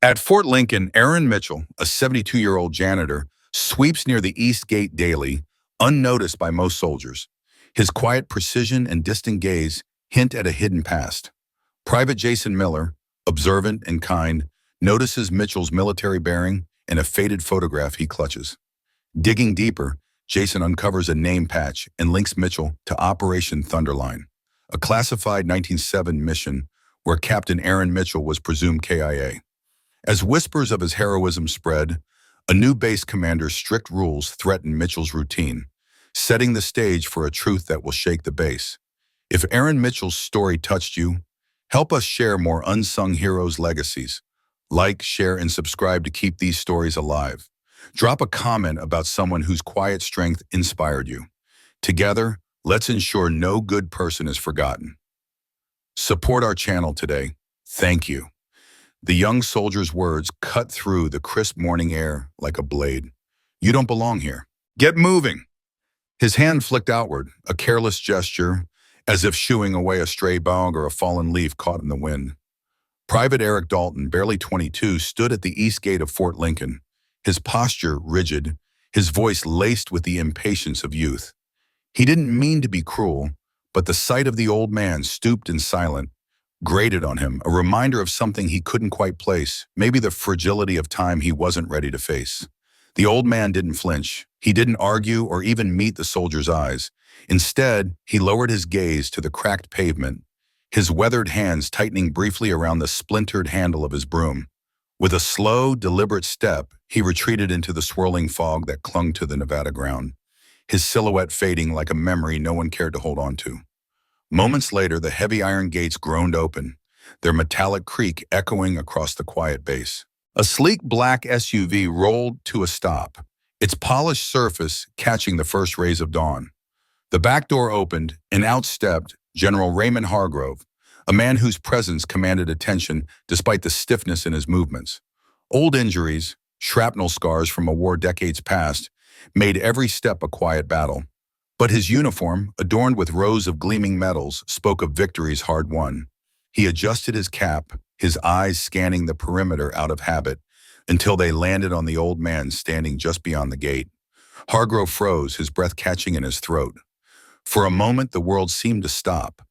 At Fort Lincoln, Aaron Mitchell, a 72-year-old janitor, sweeps near the East Gate daily, unnoticed by most soldiers. His quiet precision and distant gaze hint at a hidden past. Private Jason Miller, observant and kind, notices Mitchell's military bearing and a faded photograph he clutches. Digging deeper, Jason uncovers a name patch and links Mitchell to Operation Thunderline, a classified 1907 mission where Captain Aaron Mitchell was presumed KIA. As whispers of his heroism spread, a new base commander's strict rules threaten Mitchell's routine, setting the stage for a truth that will shake the base. If Aaron Mitchell's story touched you, help us share more unsung heroes' legacies. Like, share, and subscribe to keep these stories alive. Drop a comment about someone whose quiet strength inspired you. Together, let's ensure no good person is forgotten. Support our channel today. Thank you. The young soldier's words cut through the crisp morning air like a blade. You don't belong here. Get moving! His hand flicked outward, a careless gesture, as if shooing away a stray bug or a fallen leaf caught in the wind. Private Eric Dalton, barely 22, stood at the east gate of Fort Lincoln, his posture rigid, his voice laced with the impatience of youth. He didn't mean to be cruel, but the sight of the old man, stooped and silent, grated on him, a reminder of something he couldn't quite place, maybe the fragility of time he wasn't ready to face. The old man didn't flinch. He didn't argue or even meet the soldier's eyes. Instead, he lowered his gaze to the cracked pavement, his weathered hands tightening briefly around the splintered handle of his broom. With a slow, deliberate step, he retreated into the swirling fog that clung to the Nevada ground, his silhouette fading like a memory no one cared to hold on to. Moments later, the heavy iron gates groaned open, their metallic creak echoing across the quiet base. A sleek black SUV rolled to a stop, its polished surface catching the first rays of dawn. The back door opened, and out stepped General Raymond Hargrove, a man whose presence commanded attention despite the stiffness in his movements. Old injuries, shrapnel scars from a war decades past, made every step a quiet battle. But his uniform, adorned with rows of gleaming medals, spoke of victories hard won. He adjusted his cap, his eyes scanning the perimeter out of habit, until they landed on the old man standing just beyond the gate. Hargrove froze, his breath catching in his throat. For a moment, the world seemed to stop.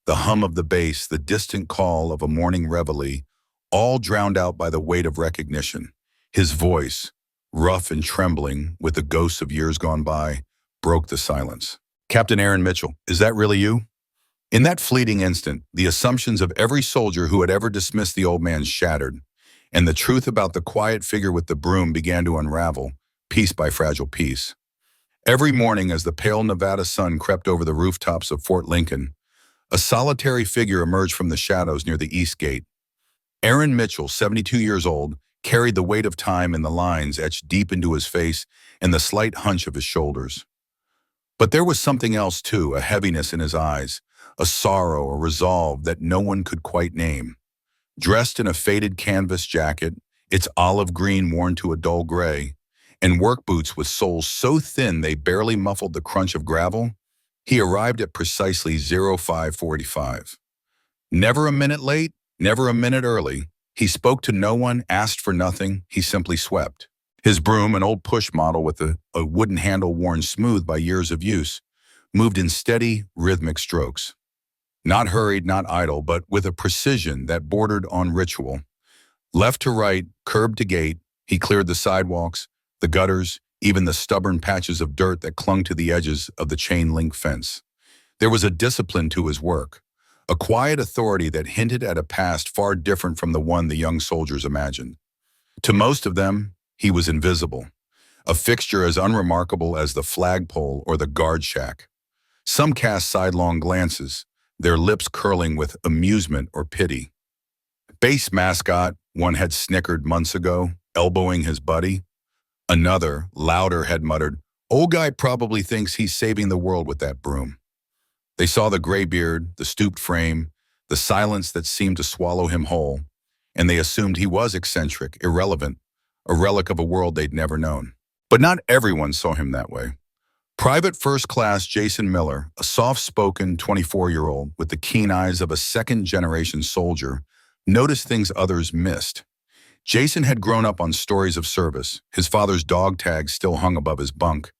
The hum of the bass, the distant call of a morning reveille, all drowned out by the weight of recognition. His voice, rough and trembling with the ghosts of years gone by, broke the silence. Captain Aaron Mitchell, is that really you? In that fleeting instant, the assumptions of every soldier who had ever dismissed the old man shattered, and the truth about the quiet figure with the broom began to unravel, piece by fragile piece. Every morning as the pale Nevada sun crept over the rooftops of Fort Lincoln, a solitary figure emerged from the shadows near the east gate. Aaron Mitchell, 72 years old, carried the weight of time in the lines etched deep into his face and the slight hunch of his shoulders. But there was something else too, a heaviness in his eyes, a sorrow, a resolve that no one could quite name. Dressed in a faded canvas jacket, its olive green worn to a dull gray, and work boots with soles so thin they barely muffled the crunch of gravel, he arrived at precisely 0545. Never a minute late, never a minute early. He spoke to no one, asked for nothing, he simply swept. His broom, an old push model with a wooden handle worn smooth by years of use, moved in steady, rhythmic strokes. Not hurried, not idle, but with a precision that bordered on ritual. Left to right, curb to gate, he cleared the sidewalks, the gutters, even the stubborn patches of dirt that clung to the edges of the chain-link fence. There was a discipline to his work, a quiet authority that hinted at a past far different from the one the young soldiers imagined. To most of them, he was invisible, a fixture as unremarkable as the flagpole or the guard shack. Some cast sidelong glances, their lips curling with amusement or pity. Base mascot, one had snickered months ago, elbowing his buddy. Another, louder, had muttered, "Old guy probably thinks he's saving the world with that broom." They saw the gray beard, the stooped frame, the silence that seemed to swallow him whole, and they assumed he was eccentric, irrelevant, a relic of a world they'd never known. But not everyone saw him that way. Private First Class Jason Miller, a soft-spoken 24-year-old with the keen eyes of a second-generation soldier, noticed things others missed. Jason had grown up on stories of service. His father's dog tag still hung above his bunk,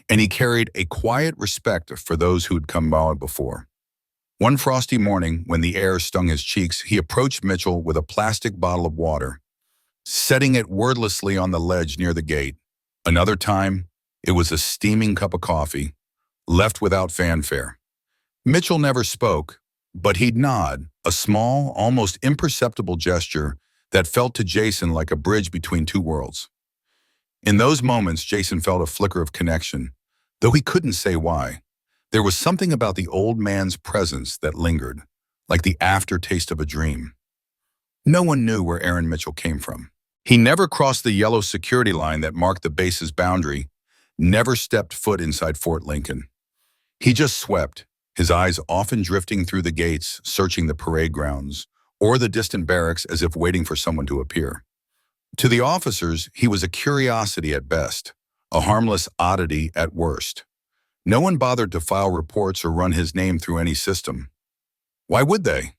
and he carried a quiet respect for those who had come by before. One frosty morning, when the air stung his cheeks, he approached Mitchell with a plastic bottle of water, setting it wordlessly on the ledge near the gate. Another time, it was a steaming cup of coffee, left without fanfare. Mitchell never spoke, but he'd nod, a small, almost imperceptible gesture that felt to Jason like a bridge between two worlds. In those moments, Jason felt a flicker of connection, though he couldn't say why. There was something about the old man's presence that lingered, like the aftertaste of a dream. No one knew where Aaron Mitchell came from. He never crossed the yellow security line that marked the base's boundary, never stepped foot inside Fort Lincoln. He just swept, his eyes often drifting through the gates, searching the parade grounds, or the distant barracks as if waiting for someone to appear. To the officers, he was a curiosity at best, a harmless oddity at worst. No one bothered to file reports or run his name through any system. Why would they?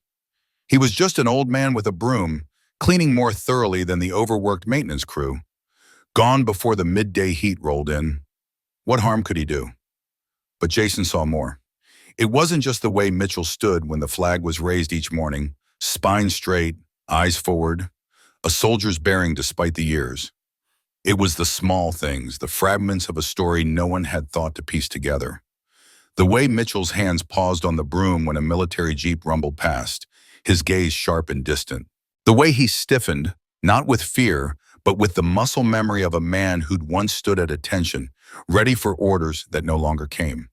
He was just an old man with a broom, cleaning more thoroughly than the overworked maintenance crew. Gone before the midday heat rolled in. What harm could he do? But Jason saw more. It wasn't just the way Mitchell stood when the flag was raised each morning, spine straight, eyes forward, a soldier's bearing despite the years. It was the small things, the fragments of a story no one had thought to piece together. The way Mitchell's hands paused on the broom when a military jeep rumbled past, his gaze sharp and distant. The way he stiffened, not with fear, but with the muscle memory of a man who'd once stood at attention, ready for orders that no longer came.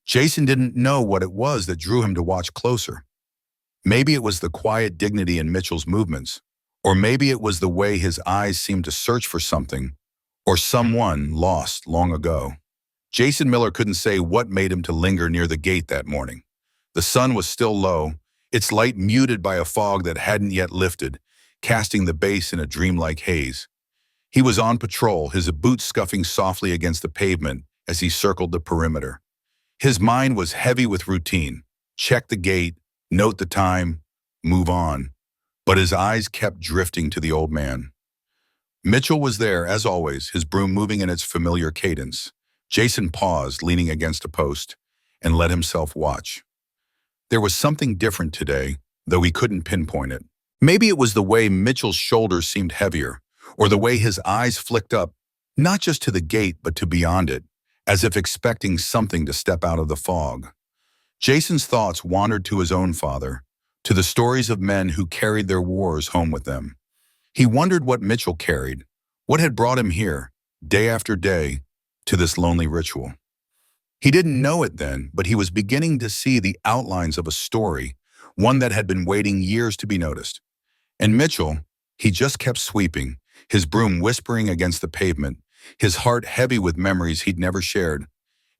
Jason didn't know what it was that drew him to watch closer. Maybe it was the quiet dignity in Mitchell's movements, or maybe it was the way his eyes seemed to search for something, or someone lost long ago. Jason Miller couldn't say what made him to linger near the gate that morning. The sun was still low, its light muted by a fog that hadn't yet lifted, casting the base in a dreamlike haze. He was on patrol, his boots scuffing softly against the pavement as he circled the perimeter. His mind was heavy with routine. Check the gate, note the time, move on. But his eyes kept drifting to the old man. Mitchell was there, as always, his broom moving in its familiar cadence. Jason paused, leaning against a post, and let himself watch. There was something different today, though he couldn't pinpoint it. Maybe it was the way Mitchell's shoulders seemed heavier, or the way his eyes flicked up, not just to the gate, but to beyond it, as if expecting something to step out of the fog. Jason's thoughts wandered to his own father, to the stories of men who carried their wars home with them. He wondered what Mitchell carried, what had brought him here, day after day, to this lonely ritual. He didn't know it then, but he was beginning to see the outlines of a story, one that had been waiting years to be noticed. And Mitchell, he just kept sweeping, his broom whispering against the pavement, his heart heavy with memories he'd never shared,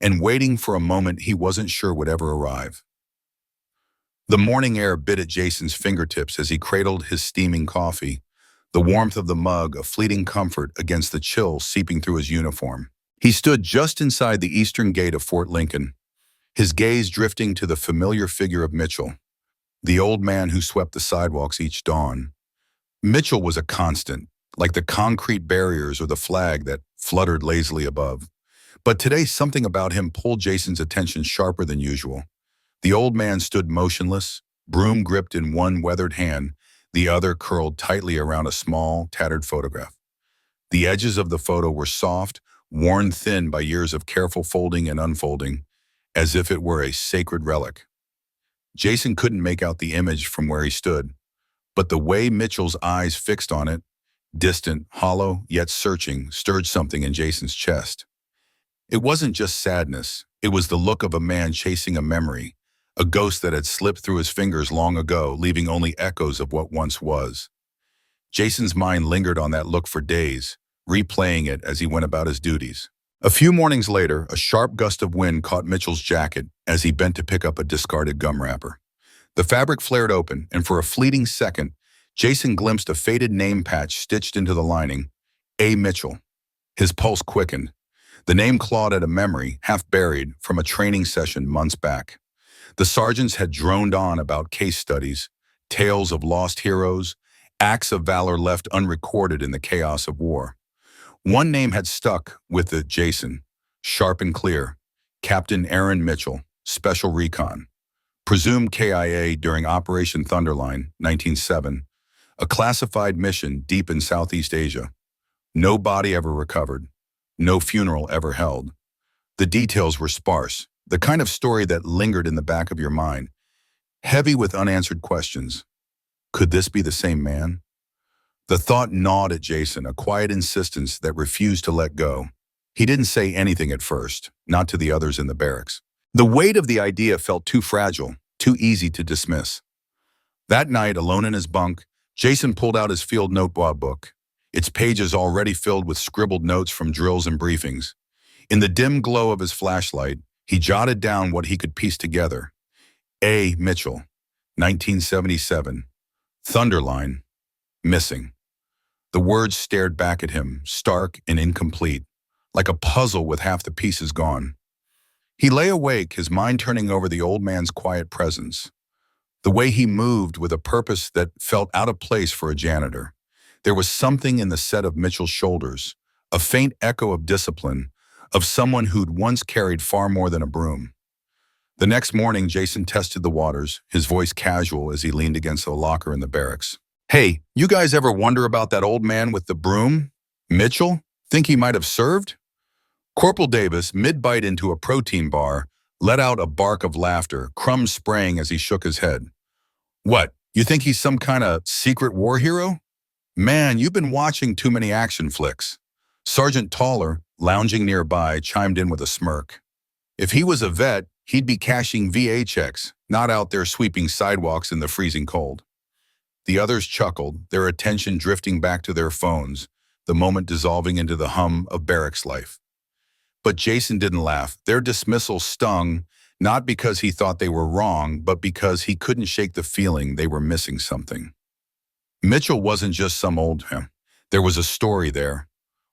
and waiting for a moment he wasn't sure would ever arrive. The morning air bit at Jason's fingertips as he cradled his steaming coffee, the warmth of the mug a fleeting comfort against the chill seeping through his uniform. He stood just inside the eastern gate of Fort Lincoln, his gaze drifting to the familiar figure of Mitchell, the old man who swept the sidewalks each dawn. Mitchell was a constant, like the concrete barriers or the flag that fluttered lazily above. But today something about him pulled Jason's attention sharper than usual. The old man stood motionless, broom gripped in one weathered hand, the other curled tightly around a small, tattered photograph. The edges of the photo were soft, worn thin by years of careful folding and unfolding, as if it were a sacred relic. Jason couldn't make out the image from where he stood, but the way Mitchell's eyes fixed on it, distant, hollow, yet searching, stirred something in Jason's chest. It wasn't just sadness, it was the look of a man chasing a memory, a ghost that had slipped through his fingers long ago, leaving only echoes of what once was. Jason's mind lingered on that look for days, replaying it as he went about his duties. A few mornings later, a sharp gust of wind caught Mitchell's jacket as he bent to pick up a discarded gum wrapper. The fabric flared open, and for a fleeting second, Jason glimpsed a faded name patch stitched into the lining, A. Mitchell. His pulse quickened. The name clawed at a memory, half buried, from a training session months back. The sergeants had droned on about case studies, tales of lost heroes, acts of valor left unrecorded in the chaos of war. One name had stuck with the Jason, sharp and clear: Captain Aaron Mitchell, Special Recon, presumed KIA during Operation Thunderline, 1907, a classified mission deep in Southeast Asia. No body ever recovered, no funeral ever held. The details were sparse, the kind of story that lingered in the back of your mind, heavy with unanswered questions. Could this be the same man? The thought gnawed at Jason, a quiet insistence that refused to let go. He didn't say anything at first, not to the others in the barracks. The weight of the idea felt too fragile, too easy to dismiss. That night, alone in his bunk, Jason pulled out his field notebook, its pages already filled with scribbled notes from drills and briefings. In the dim glow of his flashlight, he jotted down what he could piece together. A. Mitchell, 1977. Thunderline. Missing. The words stared back at him, stark and incomplete, like a puzzle with half the pieces gone. He lay awake, his mind turning over the old man's quiet presence. The way he moved with a purpose that felt out of place for a janitor. There was something in the set of Mitchell's shoulders, a faint echo of discipline, of someone who'd once carried far more than a broom. The next morning, Jason tested the waters, his voice casual as he leaned against a locker in the barracks. Hey, you guys ever wonder about that old man with the broom? Mitchell? Think he might have served? Corporal Davis, mid-bite into a protein bar, let out a bark of laughter, crumbs spraying as he shook his head. What, you think he's some kind of secret war hero? Man, you've been watching too many action flicks. Sergeant Taller, lounging nearby, chimed in with a smirk. If he was a vet, he'd be cashing VA checks, not out there sweeping sidewalks in the freezing cold. The others chuckled, their attention drifting back to their phones, the moment dissolving into the hum of barracks life. But Jason didn't laugh. Their dismissal stung, not because he thought they were wrong, but because he couldn't shake the feeling they were missing something. Mitchell wasn't just some old him. There was a story there,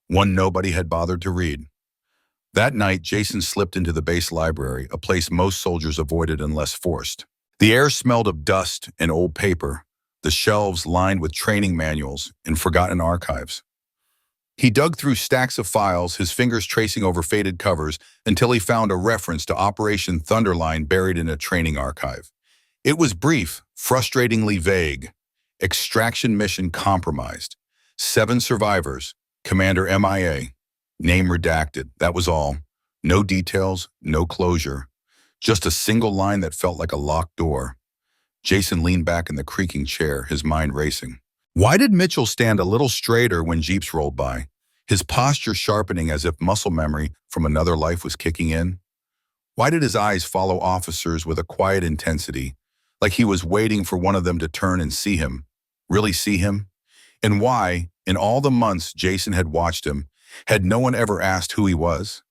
one nobody had bothered to read. That night, Jason slipped into the base library, a place most soldiers avoided unless forced. The air smelled of dust and old paper, the shelves lined with training manuals and forgotten archives. He dug through stacks of files, his fingers tracing over faded covers, until he found a reference to Operation Thunderline buried in a training archive. It was brief, frustratingly vague. Extraction mission compromised. 7 survivors. Commander MIA. Name redacted. That was all. No details, no closure. Just a single line that felt like a locked door. Jason leaned back in the creaking chair, his mind racing. Why did Mitchell stand a little straighter when jeeps rolled by, his posture sharpening as if muscle memory from another life was kicking in? Why did his eyes follow officers with a quiet intensity, like he was waiting for one of them to turn and see him, really see him? And why, in all the months Jason had watched him, had no one ever asked who he was?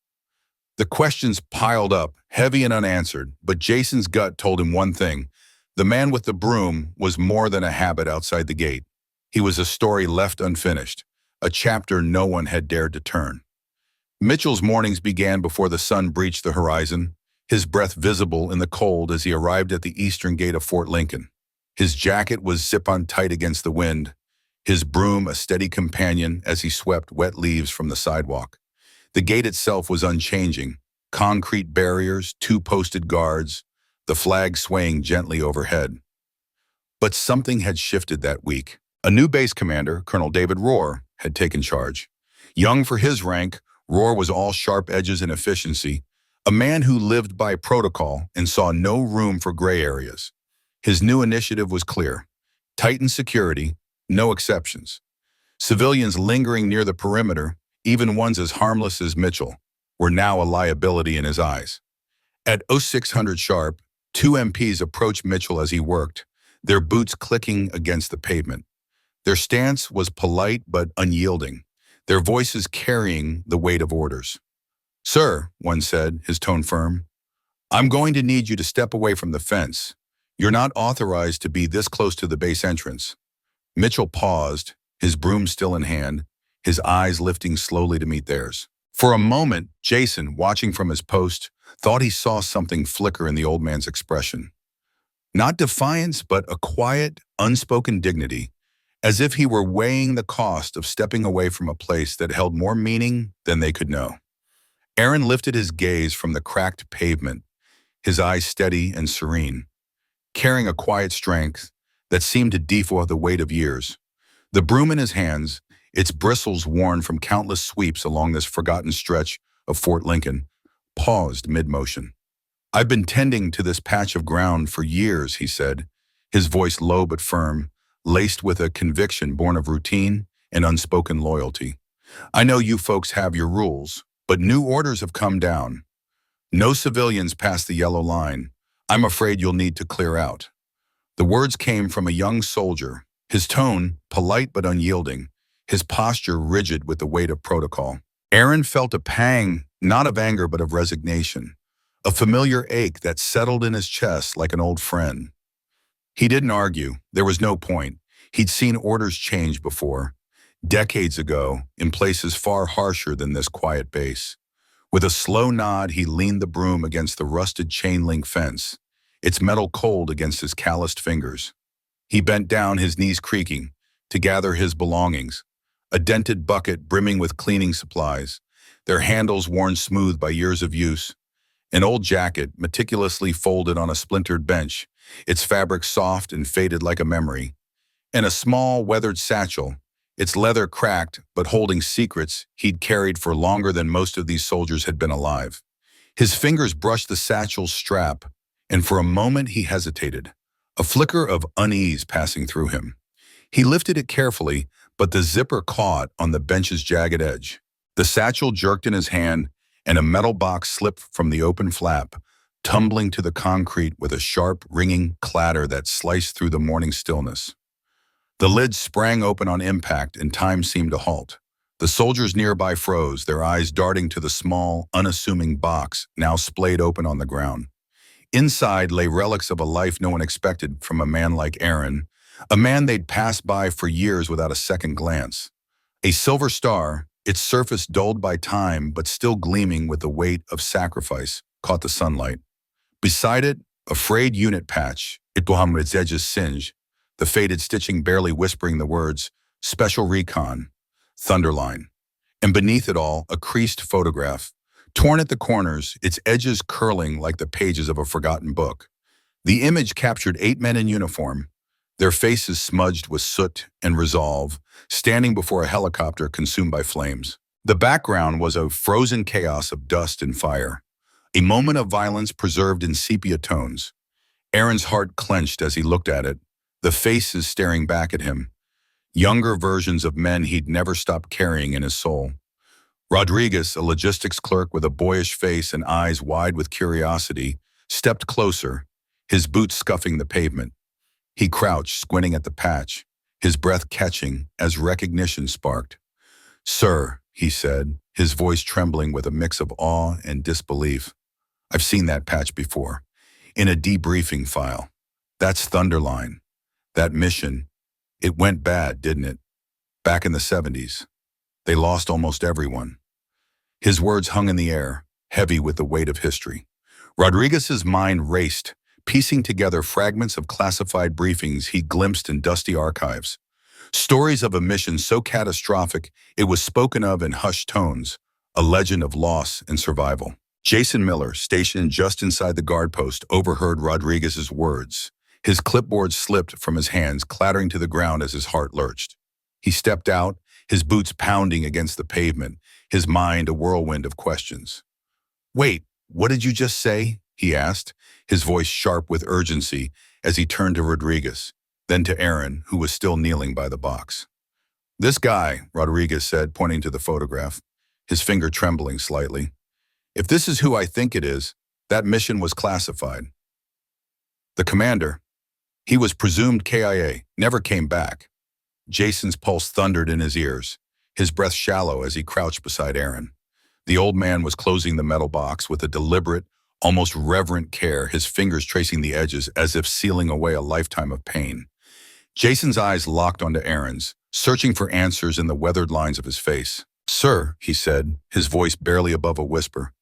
The questions piled up, heavy and unanswered, but Jason's gut told him one thing. The man with the broom was more than a habit outside the gate. He was a story left unfinished, a chapter no one had dared to turn. Mitchell's mornings began before the sun breached the horizon, his breath visible in the cold as he arrived at the eastern gate of Fort Lincoln. His jacket was zip-on tight against the wind, his broom a steady companion as he swept wet leaves from the sidewalk. The gate itself was unchanging, concrete barriers, 2 posted guards, the flag swaying gently overhead. But something had shifted that week. A new base commander, Colonel David Rohr, had taken charge. Young for his rank, Rohr was all sharp edges and efficiency, a man who lived by protocol and saw no room for gray areas. His new initiative was clear: tighten security, no exceptions. Civilians lingering near the perimeter, even ones as harmless as Mitchell, were now a liability in his eyes. At 0600 sharp, 2 MPs approached Mitchell as he worked, their boots clicking against the pavement. Their stance was polite but unyielding, their voices carrying the weight of orders. "Sir," one said, his tone firm, "I'm going to need you to step away from the fence. You're not authorized to be this close to the base entrance." Mitchell paused, his broom still in hand, his eyes lifting slowly to meet theirs. For a moment, Jason, watching from his post, thought he saw something flicker in the old man's expression. Not defiance, but a quiet, unspoken dignity, as if he were weighing the cost of stepping away from a place that held more meaning than they could know. Aaron lifted his gaze from the cracked pavement, his eyes steady and serene, carrying a quiet strength that seemed to defy the weight of years. The broom in his hands, its bristles worn from countless sweeps along this forgotten stretch of Fort Lincoln, paused mid-motion. "I've been tending to this patch of ground for years," he said, his voice low but firm, laced with a conviction born of routine and unspoken loyalty. "I know you folks have your rules, but new orders have come down. No civilians past the yellow line. I'm afraid you'll need to clear out." The words came from a young soldier, his tone polite but unyielding, his posture rigid with the weight of protocol. Aaron felt a pang, not of anger but of resignation, a familiar ache that settled in his chest like an old friend. He didn't argue. There was no point. He'd seen orders change before, decades ago, in places far harsher than this quiet base. With a slow nod, he leaned the broom against the rusted chain-link fence, its metal cold against his calloused fingers. He bent down, his knees creaking, to gather his belongings, a dented bucket brimming with cleaning supplies, their handles worn smooth by years of use, an old jacket meticulously folded on a splintered bench, its fabric soft and faded like a memory, and a small, weathered satchel, its leather cracked but holding secrets he'd carried for longer than most of these soldiers had been alive. His fingers brushed the satchel's strap, and for a moment he hesitated, a flicker of unease passing through him. He lifted it carefully, but the zipper caught on the bench's jagged edge. The satchel jerked in his hand, and a metal box slipped from the open flap, tumbling to the concrete with a sharp, ringing clatter that sliced through the morning stillness. The lid sprang open on impact, and time seemed to halt. The soldiers nearby froze, their eyes darting to the small, unassuming box now splayed open on the ground. Inside lay relics of a life no one expected from a man like Aaron, a man they'd passed by for years without a second glance. A silver star, its surface dulled by time but still gleaming with the weight of sacrifice, caught the sunlight. Beside it, a frayed unit patch, its edges singed, the faded stitching barely whispering the words, "Special Recon, Thunderline." And beneath it all, a creased photograph, torn at the corners, its edges curling like the pages of a forgotten book. The image captured 8 men in uniform, their faces smudged with soot and resolve, standing before a helicopter consumed by flames. The background was a frozen chaos of dust and fire, a moment of violence preserved in sepia tones. Aaron's heart clenched as he looked at it, the faces staring back at him, younger versions of men he'd never stopped carrying in his soul. Rodriguez, a logistics clerk with a boyish face and eyes wide with curiosity, stepped closer, his boots scuffing the pavement. He crouched, squinting at the patch, his breath catching as recognition sparked. "Sir," he said, his voice trembling with a mix of awe and disbelief. "I've seen that patch before, in a debriefing file. That's Thunderline. That mission, it went bad, didn't it? Back in the 70s. They lost almost everyone." His words hung in the air, heavy with the weight of history. Rodriguez's mind raced, piecing together fragments of classified briefings he glimpsed in dusty archives. Stories of a mission so catastrophic it was spoken of in hushed tones, a legend of loss and survival. Jason Miller, stationed just inside the guard post, overheard Rodriguez's words. His clipboard slipped from his hands, clattering to the ground as his heart lurched. He stepped out, his boots pounding against the pavement, his mind a whirlwind of questions. "Wait, what did you just say?" he asked, his voice sharp with urgency as he turned to Rodriguez, then to Aaron, who was still kneeling by the box. "This guy," Rodriguez said, pointing to the photograph, his finger trembling slightly. "If this is who I think it is, that mission was classified. The commander, he was presumed KIA, never came back." Jason's pulse thundered in his ears, his breath shallow as he crouched beside Aaron. The old man was closing the metal box with a deliberate, almost reverent care, his fingers tracing the edges as if sealing away a lifetime of pain. Jason's eyes locked onto Aaron's, searching for answers in the weathered lines of his face. "Sir," he said, his voice barely above a whisper,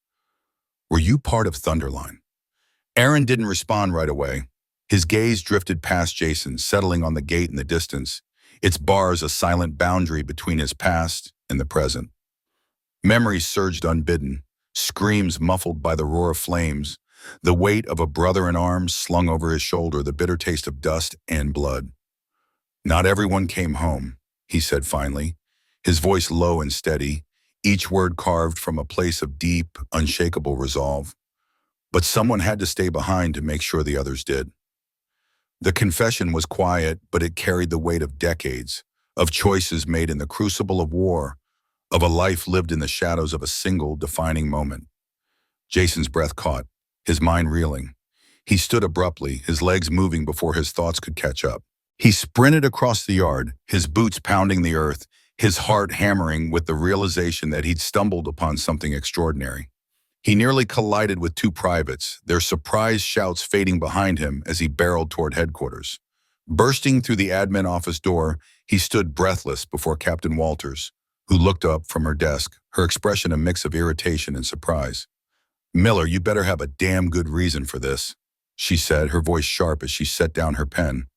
"were you part of Thunderline?" Aaron didn't respond right away. His gaze drifted past Jason, settling on the gate in the distance, its bars a silent boundary between his past and the present. Memories surged unbidden, screams muffled by the roar of flames, the weight of a brother in arms slung over his shoulder, the bitter taste of dust and blood. "Not everyone came home," he said finally, his voice low and steady, each word carved from a place of deep, unshakable resolve. "But someone had to stay behind to make sure the others did." The confession was quiet, but it carried the weight of decades, of choices made in the crucible of war, of a life lived in the shadows of a single defining moment. Jason's breath caught, his mind reeling. He stood abruptly, his legs moving before his thoughts could catch up. He sprinted across the yard, his boots pounding the earth, his heart hammering with the realization that he'd stumbled upon something extraordinary. He nearly collided with two privates, their surprised shouts fading behind him as he barreled toward headquarters. Bursting through the admin office door, he stood breathless before Captain Walters, who looked up from her desk, her expression a mix of irritation and surprise. "Miller, you better have a damn good reason for this," she said, her voice sharp as she set down her pen.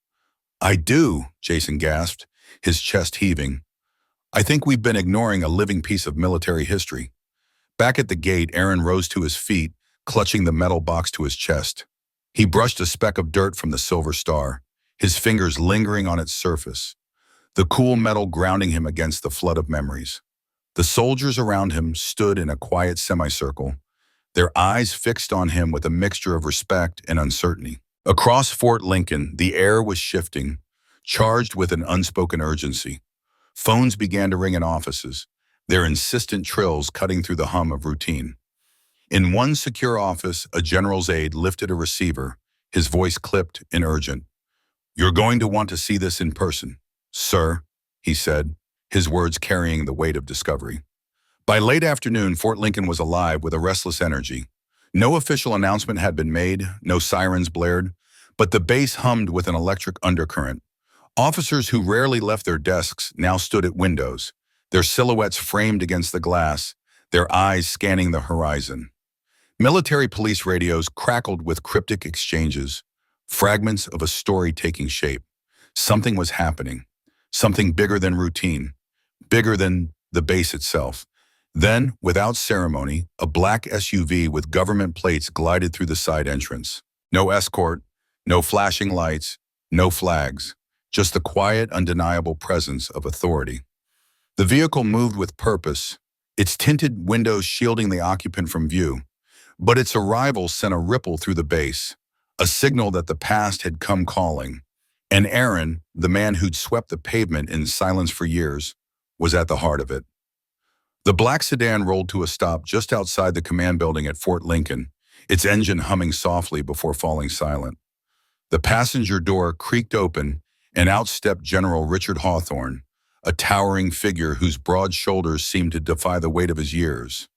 "I do," Jason gasped, his chest heaving. "I think we've been ignoring a living piece of military history." Back at the gate, Aaron rose to his feet, clutching the metal box to his chest. He brushed a speck of dirt from the silver star, his fingers lingering on its surface, the cool metal grounding him against the flood of memories. The soldiers around him stood in a quiet semicircle, their eyes fixed on him with a mixture of respect and uncertainty. Across Fort Lincoln, the air was shifting, charged with an unspoken urgency. Phones began to ring in offices, their insistent trills cutting through the hum of routine. In one secure office, a general's aide lifted a receiver, his voice clipped and urgent. "You're going to want to see this in person, sir," he said, his words carrying the weight of discovery. By late afternoon, Fort Lincoln was alive with a restless energy. No official announcement had been made, no sirens blared, but the base hummed with an electric undercurrent. Officers who rarely left their desks now stood at windows, their silhouettes framed against the glass, their eyes scanning the horizon. Military police radios crackled with cryptic exchanges, fragments of a story taking shape. Something was happening, something bigger than routine, bigger than the base itself. Then, without ceremony, a black SUV with government plates glided through the side entrance. No escort, no flashing lights, no flags, just the quiet, undeniable presence of authority. The vehicle moved with purpose, its tinted windows shielding the occupant from view, but its arrival sent a ripple through the base, a signal that the past had come calling. And Aaron, the man who'd swept the pavement in silence for years, was at the heart of it. The black sedan rolled to a stop just outside the command building at Fort Lincoln, its engine humming softly before falling silent. The passenger door creaked open, and out stepped General Richard Hawthorne, a towering figure whose broad shoulders seemed to defy the weight of his years.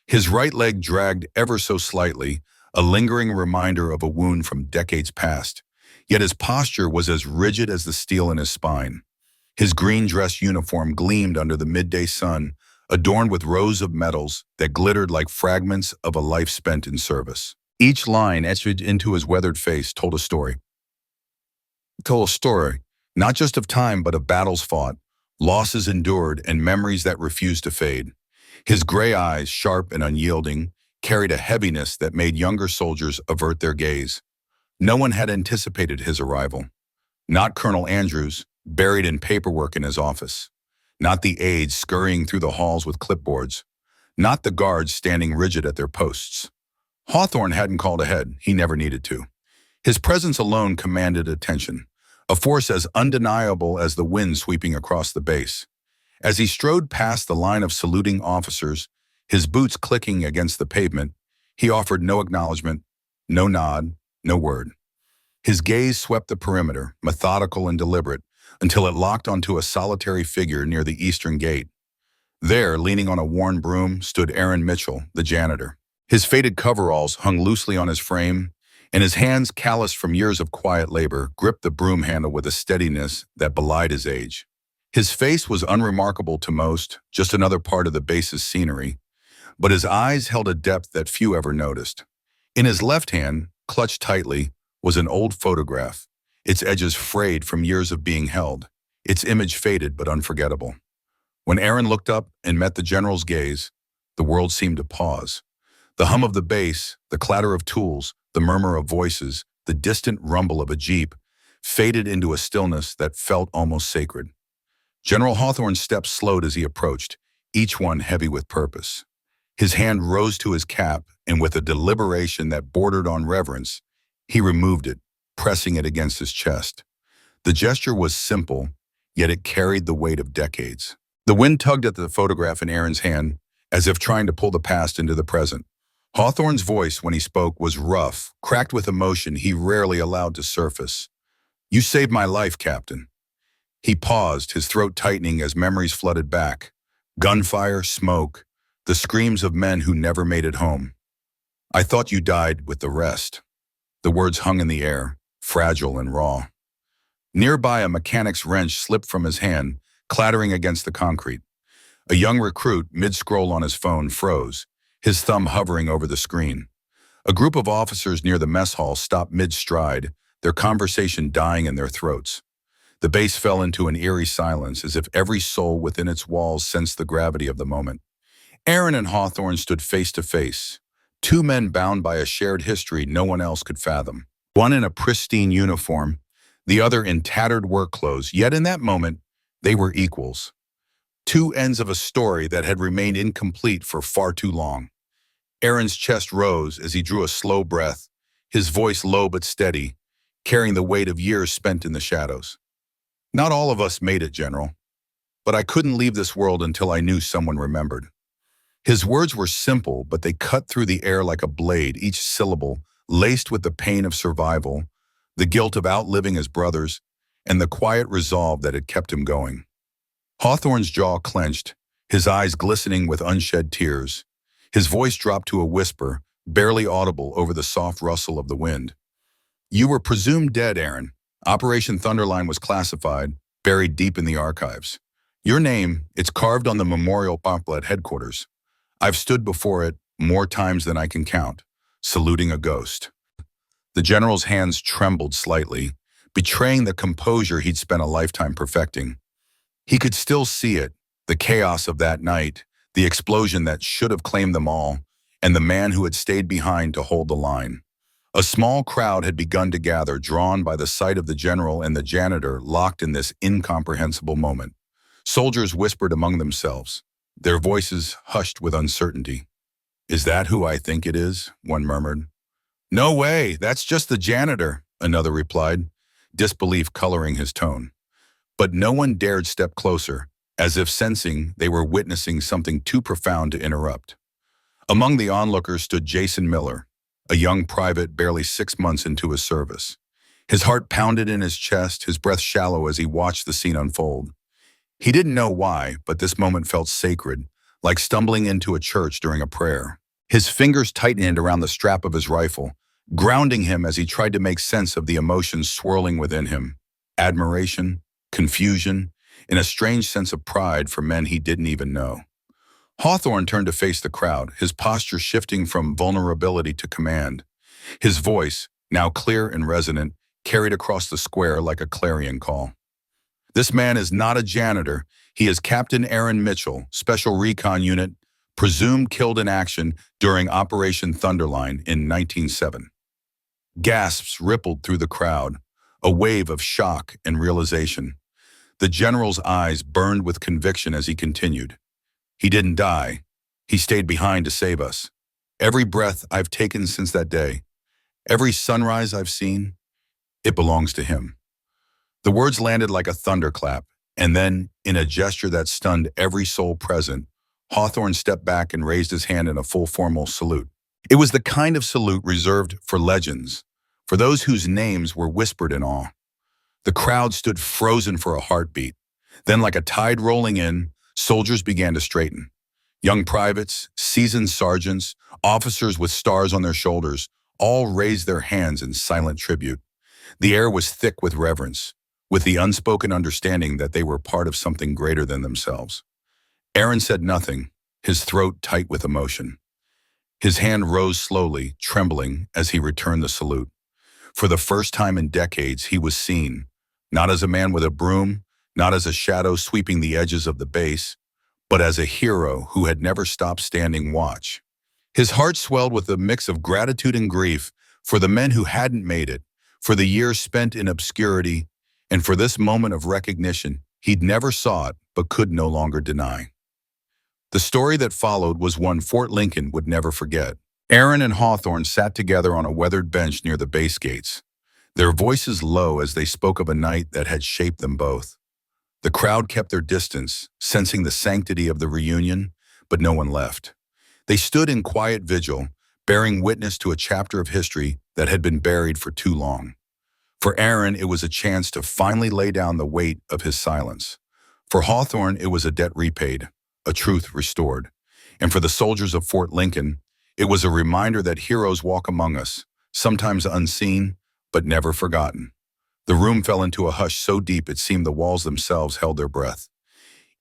His right leg dragged ever so slightly, a lingering reminder of a wound from decades past, yet his posture was as rigid as the steel in his spine. His green dress uniform gleamed under the midday sun, adorned with rows of medals that glittered like fragments of a life spent in service. Each line etched into his weathered face told a story. Not just of time, but of battles fought, losses endured, and memories that refused to fade. His gray eyes, sharp and unyielding, carried a heaviness that made younger soldiers avert their gaze. No one had anticipated his arrival. Not Colonel Andrews, buried in paperwork in his office. Not the aides scurrying through the halls with clipboards. Not the guards standing rigid at their posts. Hawthorne hadn't called ahead. He never needed to. His presence alone commanded attention, a force as undeniable as the wind sweeping across the base. As he strode past the line of saluting officers, his boots clicking against the pavement, he offered no acknowledgement, no nod, no word. His gaze swept the perimeter, methodical and deliberate, until it locked onto a solitary figure near the eastern gate. There, leaning on a worn broom, stood Aaron Mitchell, the janitor. His faded coveralls hung loosely on his frame, and his hands, calloused from years of quiet labor, gripped the broom handle with a steadiness that belied his age. His face was unremarkable to most, just another part of the base's scenery, but his eyes held a depth that few ever noticed. In his left hand, clutched tightly, was an old photograph, its edges frayed from years of being held. its image faded but unforgettable. When Aaron looked up and met the general's gaze, the world seemed to pause. The hum of the bass, the clatter of tools, the murmur of voices, the distant rumble of a jeep faded into a stillness that felt almost sacred. General Hawthorne's steps slowed as he approached, each one heavy with purpose. His hand rose to his cap, and with a deliberation that bordered on reverence, he removed it, pressing it against his chest. The gesture was simple, yet it carried the weight of decades. The wind tugged at the photograph in Aaron's hand, as if trying to pull the past into the present. Hawthorne's voice, when he spoke, was rough, cracked with emotion he rarely allowed to surface. "You saved my life, Captain." He paused, his throat tightening as memories flooded back. Gunfire, smoke, the screams of men who never made it home. "I thought you died with the rest." The words hung in the air, fragile and raw. Nearby, a mechanic's wrench slipped from his hand, clattering against the concrete. A young recruit, mid-scroll on his phone, froze, his thumb hovering over the screen. A group of officers near the mess hall stopped mid-stride, their conversation dying in their throats. The base fell into an eerie silence, as if every soul within its walls sensed the gravity of the moment. Aaron and Hawthorne stood face to face, two men bound by a shared history no one else could fathom. One in a pristine uniform, the other in tattered work clothes, yet in that moment, they were equals. Two ends of a story that had remained incomplete for far too long. Aaron's chest rose as he drew a slow breath, his voice low but steady, carrying the weight of years spent in the shadows. "Not all of us made it, General, but I couldn't leave this world until I knew someone remembered." His words were simple, but they cut through the air like a blade, each syllable laced with the pain of survival, the guilt of outliving his brothers, and the quiet resolve that had kept him going. Hawthorne's jaw clenched, his eyes glistening with unshed tears. His voice dropped to a whisper, barely audible over the soft rustle of the wind. "You were presumed dead, Aaron. Operation Thunderline was classified, buried deep in the archives. Your name, it's carved on the memorial pamphlet at headquarters. I've stood before it more times than I can count, saluting a ghost." The general's hands trembled slightly, betraying the composure he'd spent a lifetime perfecting. He could still see it, the chaos of that night, the explosion that should have claimed them all, and the man who had stayed behind to hold the line. A small crowd had begun to gather, drawn by the sight of the general and the janitor locked in this incomprehensible moment. Soldiers whispered among themselves, their voices hushed with uncertainty. "Is that who I think it is?" one murmured. "No way, that's just the janitor," another replied, disbelief coloring his tone. But no one dared step closer, as if sensing they were witnessing something too profound to interrupt. Among the onlookers stood Jason Miller, a young private barely 6 months into his service. His heart pounded in his chest, his breath shallow as he watched the scene unfold. He didn't know why, but this moment felt sacred, like stumbling into a church during a prayer. His fingers tightened around the strap of his rifle, grounding him as he tried to make sense of the emotions swirling within him. Admiration, confusion, and a strange sense of pride for men he didn't even know. Hawthorne turned to face the crowd, his posture shifting from vulnerability to command. His voice, now clear and resonant, carried across the square like a clarion call. "This man is not a janitor. He is Captain Aaron Mitchell, Special Recon Unit, presumed killed in action during Operation Thunderline in 1907. Gasps rippled through the crowd, a wave of shock and realization. The general's eyes burned with conviction as he continued. "He didn't die. He stayed behind to save us. Every breath I've taken since that day, every sunrise I've seen, it belongs to him." The words landed like a thunderclap, and then, in a gesture that stunned every soul present, Hawthorne stepped back and raised his hand in a full formal salute. It was the kind of salute reserved for legends, for those whose names were whispered in awe. The crowd stood frozen for a heartbeat. Then, like a tide rolling in, soldiers began to straighten. Young privates, seasoned sergeants, officers with stars on their shoulders, all raised their hands in silent tribute. The air was thick with reverence, with the unspoken understanding that they were part of something greater than themselves. Aaron said nothing, his throat tight with emotion. His hand rose slowly, trembling, as he returned the salute. For the first time in decades, he was seen, not as a man with a broom, not as a shadow sweeping the edges of the base, but as a hero who had never stopped standing watch. His heart swelled with a mix of gratitude and grief for the men who hadn't made it, for the years spent in obscurity, and for this moment of recognition he'd never sought but could no longer deny. The story that followed was one Fort Lincoln would never forget. Aaron and Hawthorne sat together on a weathered bench near the base gates, their voices low as they spoke of a night that had shaped them both. The crowd kept their distance, sensing the sanctity of the reunion, but no one left. They stood in quiet vigil, bearing witness to a chapter of history that had been buried for too long. For Aaron, it was a chance to finally lay down the weight of his silence. For Hawthorne, it was a debt repaid, a truth restored. And for the soldiers of Fort Lincoln, it was a reminder that heroes walk among us, sometimes unseen, but never forgotten. The room fell into a hush so deep it seemed the walls themselves held their breath.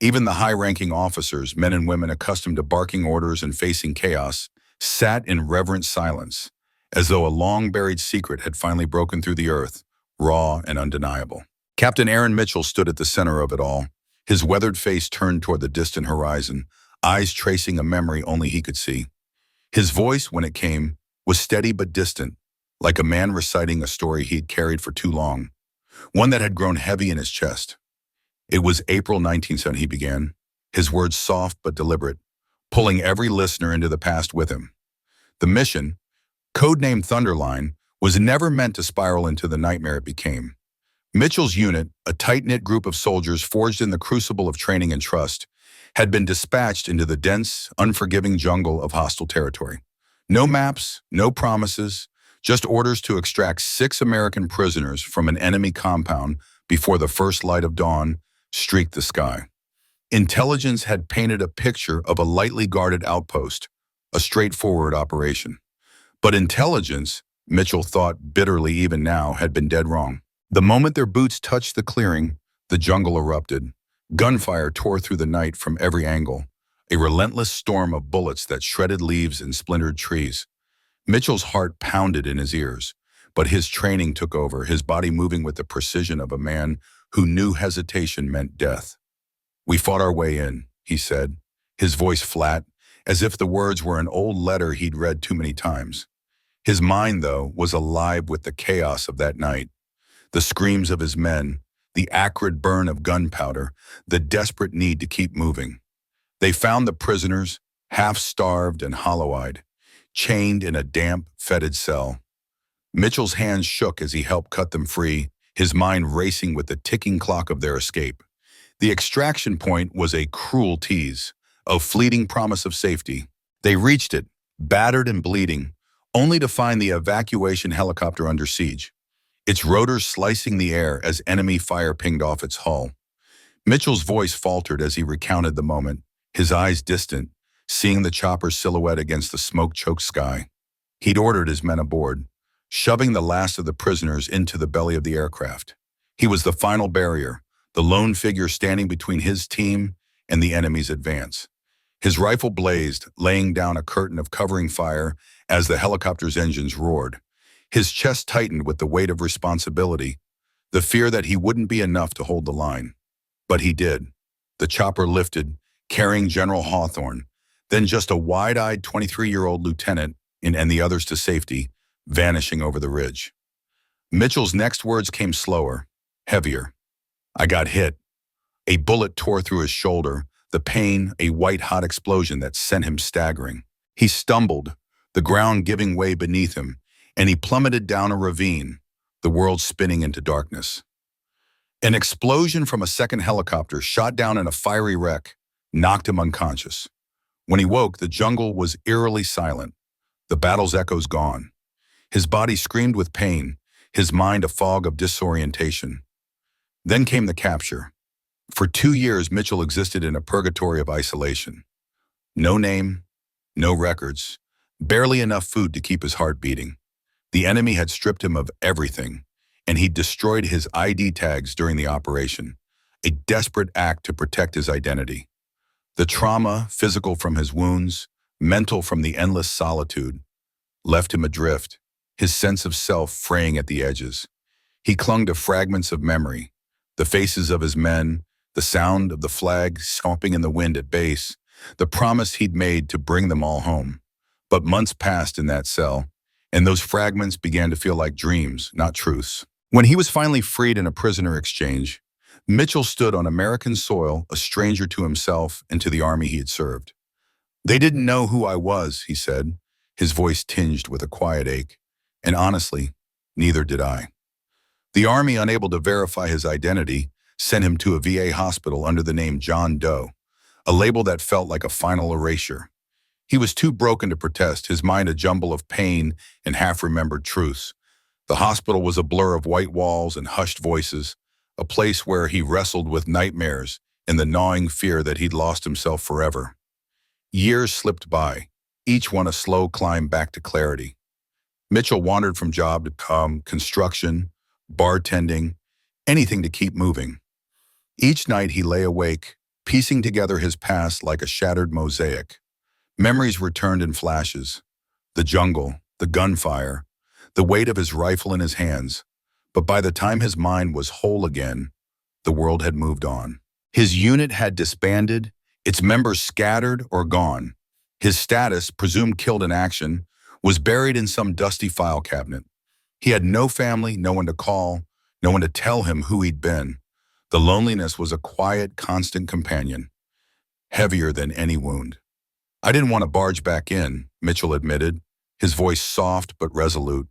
Even the high-ranking officers, men and women accustomed to barking orders and facing chaos, sat in reverent silence, as though a long-buried secret had finally broken through the earth, raw and undeniable. Captain Aaron Mitchell stood at the center of it all, his weathered face turned toward the distant horizon, eyes tracing a memory only he could see. His voice, when it came, was steady but distant, like a man reciting a story he'd carried for too long, one that had grown heavy in his chest. It was April 1970, he began, his words soft but deliberate, pulling every listener into the past with him. The mission, codenamed Thunderline, was never meant to spiral into the nightmare it became. Mitchell's unit, a tight-knit group of soldiers forged in the crucible of training and trust, had been dispatched into the dense, unforgiving jungle of hostile territory. No maps, no promises, just orders to extract 6 American prisoners from an enemy compound before the first light of dawn streaked the sky. Intelligence had painted a picture of a lightly guarded outpost, a straightforward operation. But intelligence, Mitchell thought bitterly even now, had been dead wrong. The moment their boots touched the clearing, the jungle erupted. Gunfire tore through the night from every angle, a relentless storm of bullets that shredded leaves and splintered trees. Mitchell's heart pounded in his ears, but his training took over, his body moving with the precision of a man who knew hesitation meant death. "We fought our way in," he said, his voice flat, as if the words were an old letter he'd read too many times. His mind, though, was alive with the chaos of that night. The screams of his men, the acrid burn of gunpowder, the desperate need to keep moving. They found the prisoners, half-starved and hollow-eyed, chained in a damp, fetid cell. Mitchell's hands shook as he helped cut them free, his mind racing with the ticking clock of their escape. The extraction point was a cruel tease, a fleeting promise of safety. They reached it, battered and bleeding, only to find the evacuation helicopter under siege, its rotors slicing the air as enemy fire pinged off its hull. Mitchell's voice faltered as he recounted the moment, his eyes distant, seeing the chopper's silhouette against the smoke-choked sky. He'd ordered his men aboard, shoving the last of the prisoners into the belly of the aircraft. He was the final barrier, the lone figure standing between his team and the enemy's advance. His rifle blazed, laying down a curtain of covering fire as the helicopter's engines roared. His chest tightened with the weight of responsibility, the fear that he wouldn't be enough to hold the line. But he did. The chopper lifted, carrying General Hawthorne, then just a wide-eyed 23-year-old lieutenant and the others to safety, vanishing over the ridge. Mitchell's next words came slower, heavier. "I got hit." A bullet tore through his shoulder, the pain a white-hot explosion that sent him staggering. He stumbled, the ground giving way beneath him, and he plummeted down a ravine, the world spinning into darkness. An explosion from a second helicopter shot down in a fiery wreck, knocked him unconscious. When he woke, the jungle was eerily silent, the battle's echoes gone. His body screamed with pain, his mind a fog of disorientation. Then came the capture. For 2 years, Mitchell existed in a purgatory of isolation. No name, no records, barely enough food to keep his heart beating. The enemy had stripped him of everything, and he'd destroyed his ID tags during the operation, a desperate act to protect his identity. The trauma, physical from his wounds, mental from the endless solitude, left him adrift, his sense of self fraying at the edges. He clung to fragments of memory, The faces of his men, the sound of the flag stomping in the wind at base, the promise he'd made to bring them all home. But months passed in that cell, and those fragments began to feel like dreams, not truths. When he was finally freed in a prisoner exchange, Mitchell stood on American soil, a stranger to himself and to the army he had served. "They didn't know who I was," he said, his voice tinged with a quiet ache. "And honestly, neither did I." The army, unable to verify his identity, sent him to a VA hospital under the name John Doe, a label that felt like a final erasure. He was too broken to protest, his mind a jumble of pain and half-remembered truths. The hospital was a blur of white walls and hushed voices, a place where he wrestled with nightmares and the gnawing fear that he'd lost himself forever. Years slipped by, each one a slow climb back to clarity. Mitchell wandered from job to construction, bartending, anything to keep moving. Each night he lay awake, piecing together his past like a shattered mosaic. Memories returned in flashes. The jungle, the gunfire, the weight of his rifle in his hands. But by the time his mind was whole again, the world had moved on. His unit had disbanded, its members scattered or gone. His status, presumed killed in action, was buried in some dusty file cabinet. He had no family, no one to call, no one to tell him who he'd been. The loneliness was a quiet, constant companion, heavier than any wound. "I didn't want to barge back in," Mitchell admitted, his voice soft but resolute.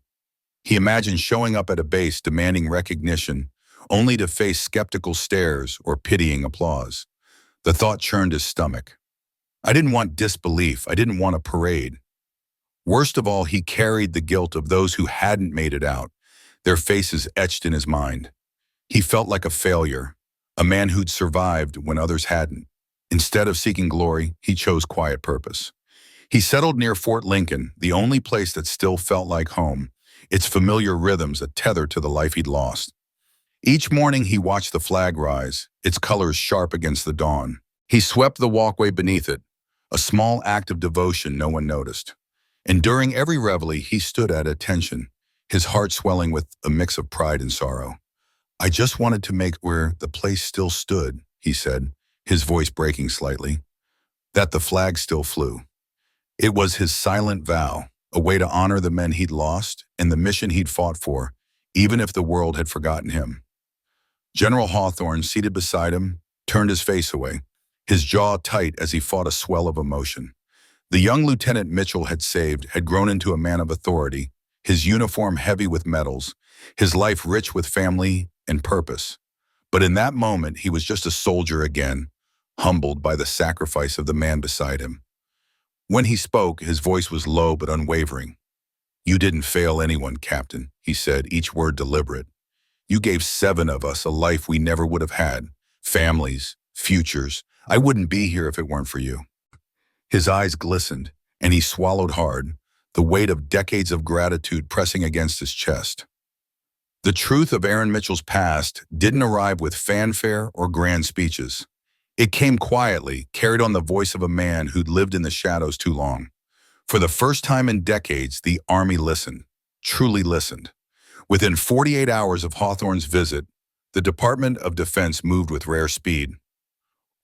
He imagined showing up at a base demanding recognition, only to face skeptical stares or pitying applause. The thought churned his stomach. "I didn't want disbelief. I didn't want a parade." Worst of all, he carried the guilt of those who hadn't made it out, their faces etched in his mind. He felt like a failure, a man who'd survived when others hadn't. Instead of seeking glory, he chose quiet purpose. He settled near Fort Lincoln, the only place that still felt like home, its familiar rhythms a tether to the life he'd lost. Each morning he watched the flag rise, its colors sharp against the dawn. He swept the walkway beneath it, a small act of devotion no one noticed. And during every reveille he stood at attention, his heart swelling with a mix of pride and sorrow. "I just wanted to make where the place still stood," he said, his voice breaking slightly, "that the flag still flew." It was his silent vow, a way to honor the men he'd lost and the mission he'd fought for, even if the world had forgotten him. General Hawthorne, seated beside him, turned his face away, his jaw tight as he fought a swell of emotion. The young Lieutenant Mitchell had saved had grown into a man of authority, his uniform heavy with medals, his life rich with family and purpose. But in that moment, he was just a soldier again, humbled by the sacrifice of the man beside him. When he spoke, his voice was low but unwavering. "You didn't fail anyone, Captain," he said, each word deliberate. "You gave 7 of us a life we never would have had, families, futures. I wouldn't be here if it weren't for you." His eyes glistened, and he swallowed hard, the weight of decades of gratitude pressing against his chest. The truth of Aaron Mitchell's past didn't arrive with fanfare or grand speeches. It came quietly, carried on the voice of a man who'd lived in the shadows too long. For the first time in decades, the Army listened, truly listened. Within 48 hours of Hawthorne's visit, the Department of Defense moved with rare speed.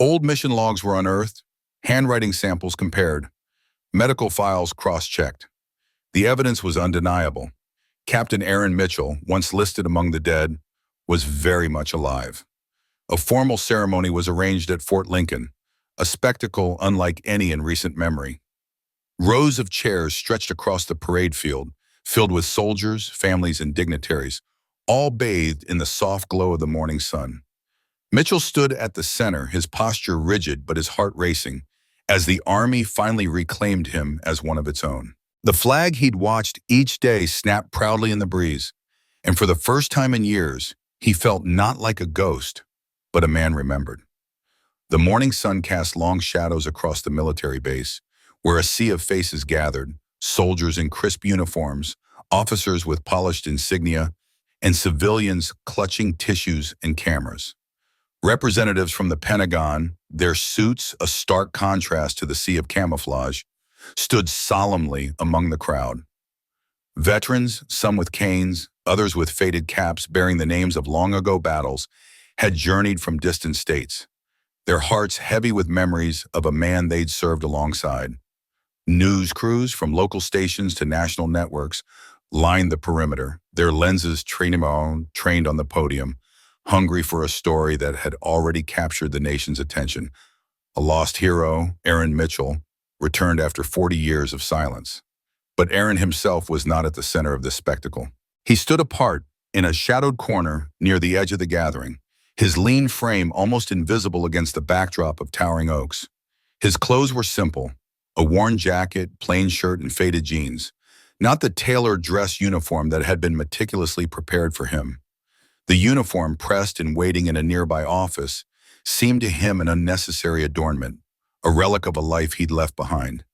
Old mission logs were unearthed, handwriting samples compared, medical files cross-checked. The evidence was undeniable. Captain Aaron Mitchell, once listed among the dead, was very much alive. A formal ceremony was arranged at Fort Lincoln, a spectacle unlike any in recent memory. Rows of chairs stretched across the parade field, filled with soldiers, families, and dignitaries, all bathed in the soft glow of the morning sun. Mitchell stood at the center, his posture rigid but his heart racing, as the Army finally reclaimed him as one of its own. The flag he'd watched each day snapped proudly in the breeze, and for the first time in years, he felt not like a ghost, but a man remembered. The morning sun cast long shadows across the military base, where a sea of faces gathered, soldiers in crisp uniforms, officers with polished insignia, and civilians clutching tissues and cameras. Representatives from the Pentagon, their suits a stark contrast to the sea of camouflage, stood solemnly among the crowd. Veterans, some with canes, others with faded caps bearing the names of long-ago battles, had journeyed from distant states, their hearts heavy with memories of a man they'd served alongside. News crews from local stations to national networks lined the perimeter, their lenses trained on the podium, hungry for a story that had already captured the nation's attention. A lost hero, Aaron Mitchell, returned after 40 years of silence. But Aaron himself was not at the center of this spectacle. He stood apart in a shadowed corner near the edge of the gathering, his lean frame almost invisible against the backdrop of towering oaks. His clothes were simple, a worn jacket, plain shirt, and faded jeans, not the tailored dress uniform that had been meticulously prepared for him. The uniform, pressed and waiting in a nearby office, seemed to him an unnecessary adornment, a relic of a life he'd left behind.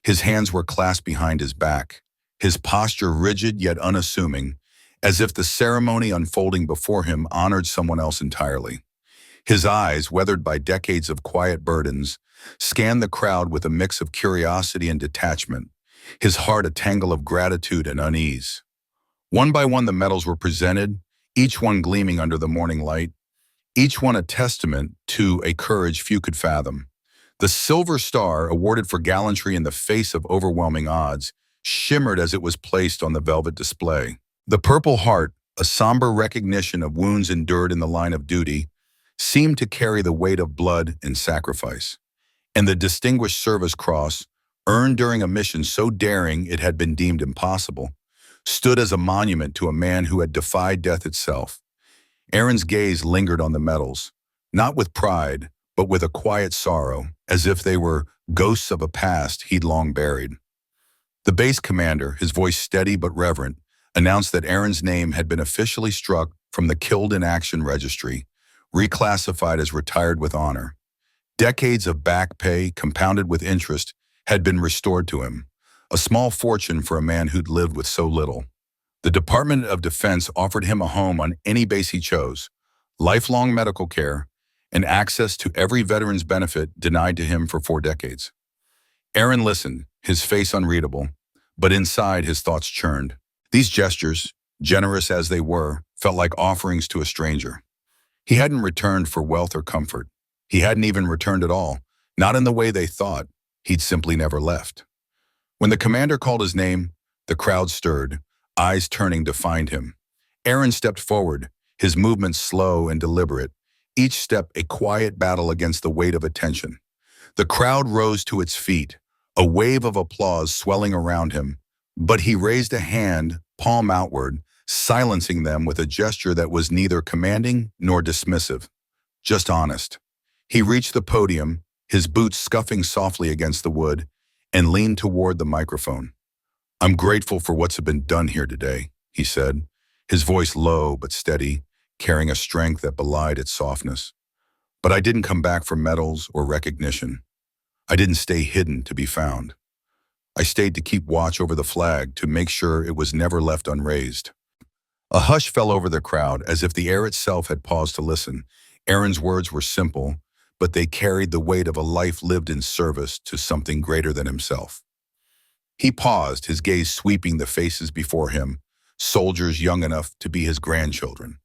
His hands were clasped behind his back, his posture rigid yet unassuming, as if the ceremony unfolding before him honored someone else entirely. His eyes, weathered by decades of quiet burdens, scanned the crowd with a mix of curiosity and detachment, his heart a tangle of gratitude and unease. One by one the medals were presented, each one gleaming under the morning light, each one a testament to a courage few could fathom. The Silver Star, awarded for gallantry in the face of overwhelming odds, shimmered as it was placed on the velvet display. The Purple Heart, a somber recognition of wounds endured in the line of duty, seemed to carry the weight of blood and sacrifice. And the Distinguished Service Cross, earned during a mission so daring it had been deemed impossible, stood as a monument to a man who had defied death itself. Aaron's gaze lingered on the medals, not with pride, but with a quiet sorrow, as if they were ghosts of a past he'd long buried. The base commander, his voice steady but reverent, announced that Aaron's name had been officially struck from the Killed in Action registry, reclassified as retired with honor. Decades of back pay, compounded with interest, had been restored to him, a small fortune for a man who'd lived with so little. The Department of Defense offered him a home on any base he chose, lifelong medical care, and access to every veteran's benefit denied to him for 4 decades. Aaron listened, his face unreadable, but inside his thoughts churned. These gestures, generous as they were, felt like offerings to a stranger. He hadn't returned for wealth or comfort. He hadn't even returned at all, not in the way they thought. He'd simply never left. When the commander called his name, the crowd stirred, eyes turning to find him. Aaron stepped forward, his movements slow and deliberate, each step a quiet battle against the weight of attention. The crowd rose to its feet, a wave of applause swelling around him, but he raised a hand, palm outward, silencing them with a gesture that was neither commanding nor dismissive, just honest. He reached the podium, his boots scuffing softly against the wood, and leaned toward the microphone. "I'm grateful for what's been done here today," he said, his voice low but steady, carrying a strength that belied its softness. "But I didn't come back for medals or recognition. I didn't stay hidden to be found. I stayed to keep watch over the flag, to make sure it was never left unraised." A hush fell over the crowd, as if the air itself had paused to listen. Aaron's words were simple, but they carried the weight of a life lived in service to something greater than himself. He paused, his gaze sweeping the faces before him, soldiers young enough to be his grandchildren,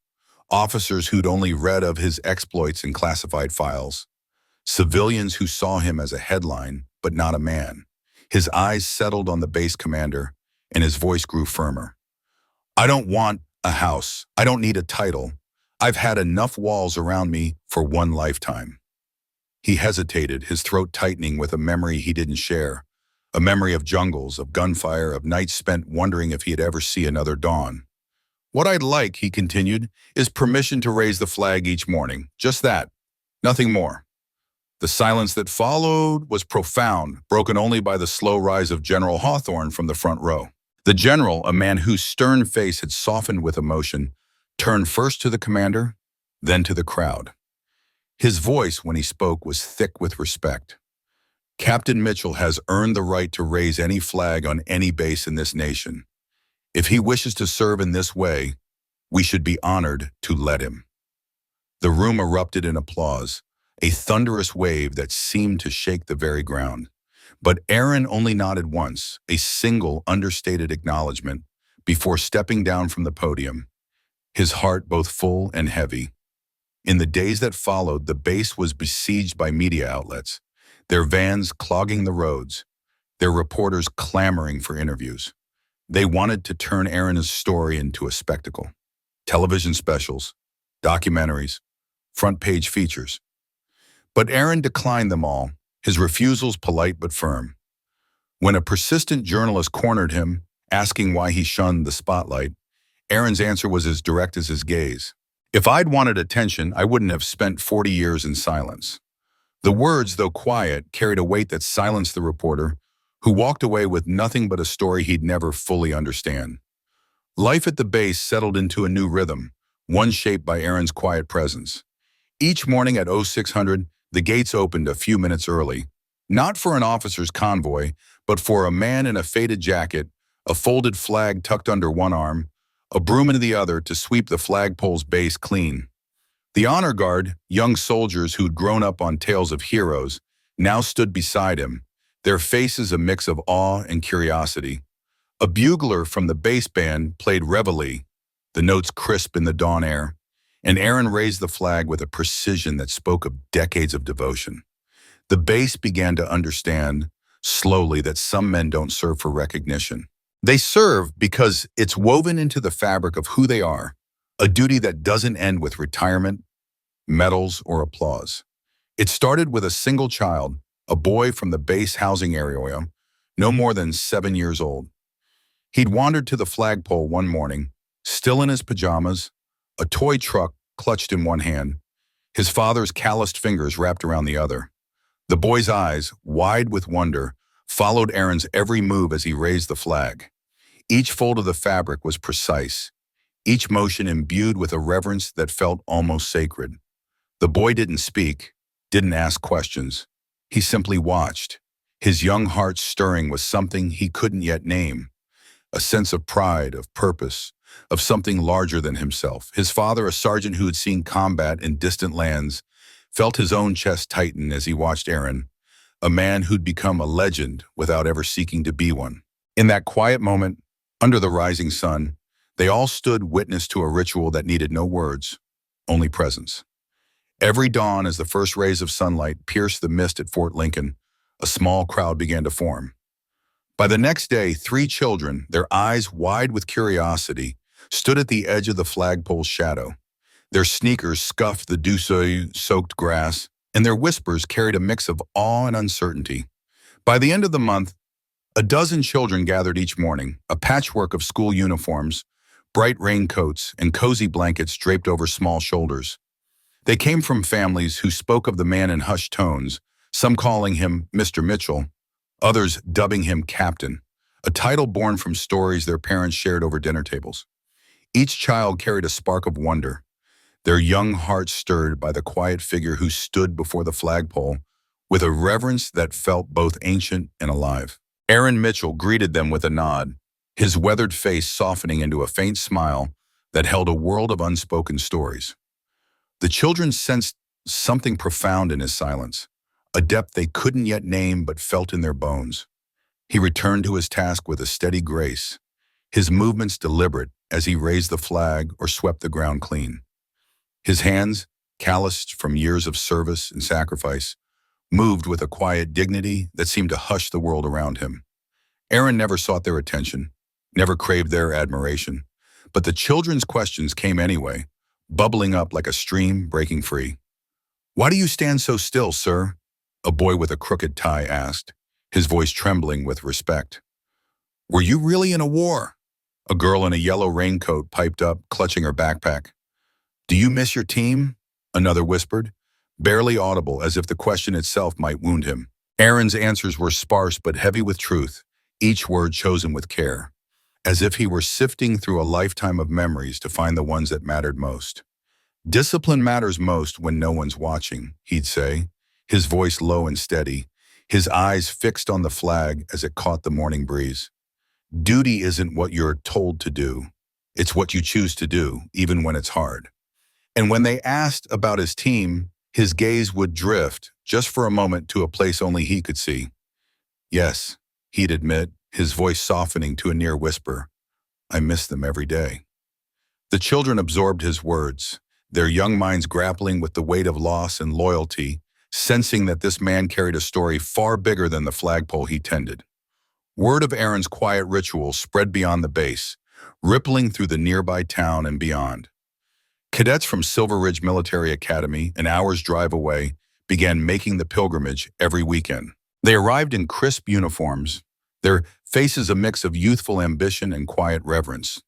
officers who'd only read of his exploits in classified files, civilians who saw him as a headline, but not a man. His eyes settled on the base commander, and his voice grew firmer. "I don't want a house. I don't need a title. I've had enough walls around me for one lifetime." He hesitated, his throat tightening with a memory he didn't share, a memory of jungles, of gunfire, of nights spent wondering if he'd ever see another dawn. "What I'd like," he continued, "is permission to raise the flag each morning. Just that. Nothing more." The silence that followed was profound, broken only by the slow rise of General Hawthorne from the front row. The general, a man whose stern face had softened with emotion, turned first to the commander, then to the crowd. His voice, when he spoke, was thick with respect. "Captain Mitchell has earned the right to raise any flag on any base in this nation. If he wishes to serve in this way, we should be honored to let him." The room erupted in applause, a thunderous wave that seemed to shake the very ground. But Aaron only nodded once, a single understated acknowledgement, before stepping down from the podium, his heart both full and heavy. In the days that followed, the base was besieged by media outlets, their vans clogging the roads, their reporters clamoring for interviews. They wanted to turn Aaron's story into a spectacle. Television specials, documentaries, front-page features. But Aaron declined them all, his refusals polite but firm. When a persistent journalist cornered him, asking why he shunned the spotlight, Aaron's answer was as direct as his gaze. If I'd wanted attention, I wouldn't have spent 40 years in silence. The words, though quiet, carried a weight that silenced the reporter, who walked away with nothing but a story he'd never fully understand. Life at the base settled into a new rhythm, one shaped by Aaron's quiet presence. Each morning at 0600, the gates opened a few minutes early, not for an officer's convoy, but for a man in a faded jacket, a folded flag tucked under one arm, a broom in the other to sweep the flagpole's base clean. The honor guard, young soldiers who'd grown up on tales of heroes, now stood beside him, their faces a mix of awe and curiosity. A bugler from the bass band played reveille, the notes crisp in the dawn air, and Aaron raised the flag with a precision that spoke of decades of devotion. The base began to understand, slowly, that some men don't serve for recognition. They serve because it's woven into the fabric of who they are, a duty that doesn't end with retirement, medals, or applause. It started with a single child, a boy from the base housing area, no more than 7 years old. He'd wandered to the flagpole one morning, still in his pajamas, a toy truck clutched in one hand, his father's calloused fingers wrapped around the other. The boy's eyes, wide with wonder, followed Aaron's every move as he raised the flag. Each fold of the fabric was precise, each motion imbued with a reverence that felt almost sacred. The boy didn't speak, didn't ask questions. He simply watched, his young heart stirring with something he couldn't yet name, a sense of pride, of purpose, of something larger than himself. His father, a sergeant who had seen combat in distant lands, felt his own chest tighten as he watched Aaron, a man who'd become a legend without ever seeking to be one. In that quiet moment, under the rising sun, they all stood witness to a ritual that needed no words, only presence. Every dawn, as the first rays of sunlight pierced the mist at Fort Lincoln, a small crowd began to form. By the next day, 3 children, their eyes wide with curiosity, stood at the edge of the flagpole's shadow. Their sneakers scuffed the dew-soaked grass, and their whispers carried a mix of awe and uncertainty. By the end of the month, a dozen children gathered each morning, a patchwork of school uniforms, bright raincoats, and cozy blankets draped over small shoulders. They came from families who spoke of the man in hushed tones, some calling him Mr. Mitchell, others dubbing him Captain, a title born from stories their parents shared over dinner tables. Each child carried a spark of wonder, their young hearts stirred by the quiet figure who stood before the flagpole with a reverence that felt both ancient and alive. Aaron Mitchell greeted them with a nod, his weathered face softening into a faint smile that held a world of unspoken stories. The children sensed something profound in his silence, a depth they couldn't yet name but felt in their bones. He returned to his task with a steady grace, his movements deliberate as he raised the flag or swept the ground clean. His hands, calloused from years of service and sacrifice, moved with a quiet dignity that seemed to hush the world around him. Aaron never sought their attention, never craved their admiration, but the children's questions came anyway, bubbling up like a stream breaking free. "Why do you stand so still, sir?" a boy with a crooked tie asked, his voice trembling with respect. "Were you really in a war?" a girl in a yellow raincoat piped up, clutching her backpack. "Do you miss your team?" another whispered, barely audible as if the question itself might wound him. Aaron's answers were sparse but heavy with truth, each word chosen with care, as if he were sifting through a lifetime of memories to find the ones that mattered most. "Discipline matters most when no one's watching," he'd say, his voice low and steady, his eyes fixed on the flag as it caught the morning breeze. "Duty isn't what you're told to do. It's what you choose to do, even when it's hard." And when they asked about his team, his gaze would drift, just for a moment, to a place only he could see. "Yes," he'd admit, his voice softening to a near whisper, "I miss them every day." The children absorbed his words, their young minds grappling with the weight of loss and loyalty, sensing that this man carried a story far bigger than the flagpole he tended. Word of Aaron's quiet ritual spread beyond the base, rippling through the nearby town and beyond. Cadets from Silver Ridge Military Academy, an hour's drive away, began making the pilgrimage every weekend. They arrived in crisp uniforms, their faces a mix of youthful ambition and quiet reverence.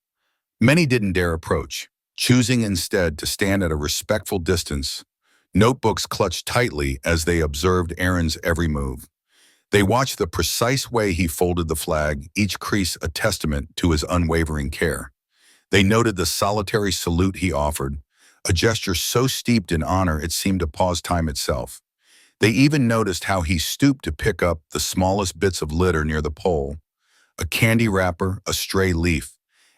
Many didn't dare approach, choosing instead to stand at a respectful distance, notebooks clutched tightly as they observed Aaron's every move. They watched the precise way he folded the flag, each crease a testament to his unwavering care. They noted the solitary salute he offered, a gesture so steeped in honor it seemed to pause time itself. They even noticed how he stooped to pick up the smallest bits of litter near the pole, a candy wrapper, a stray leaf,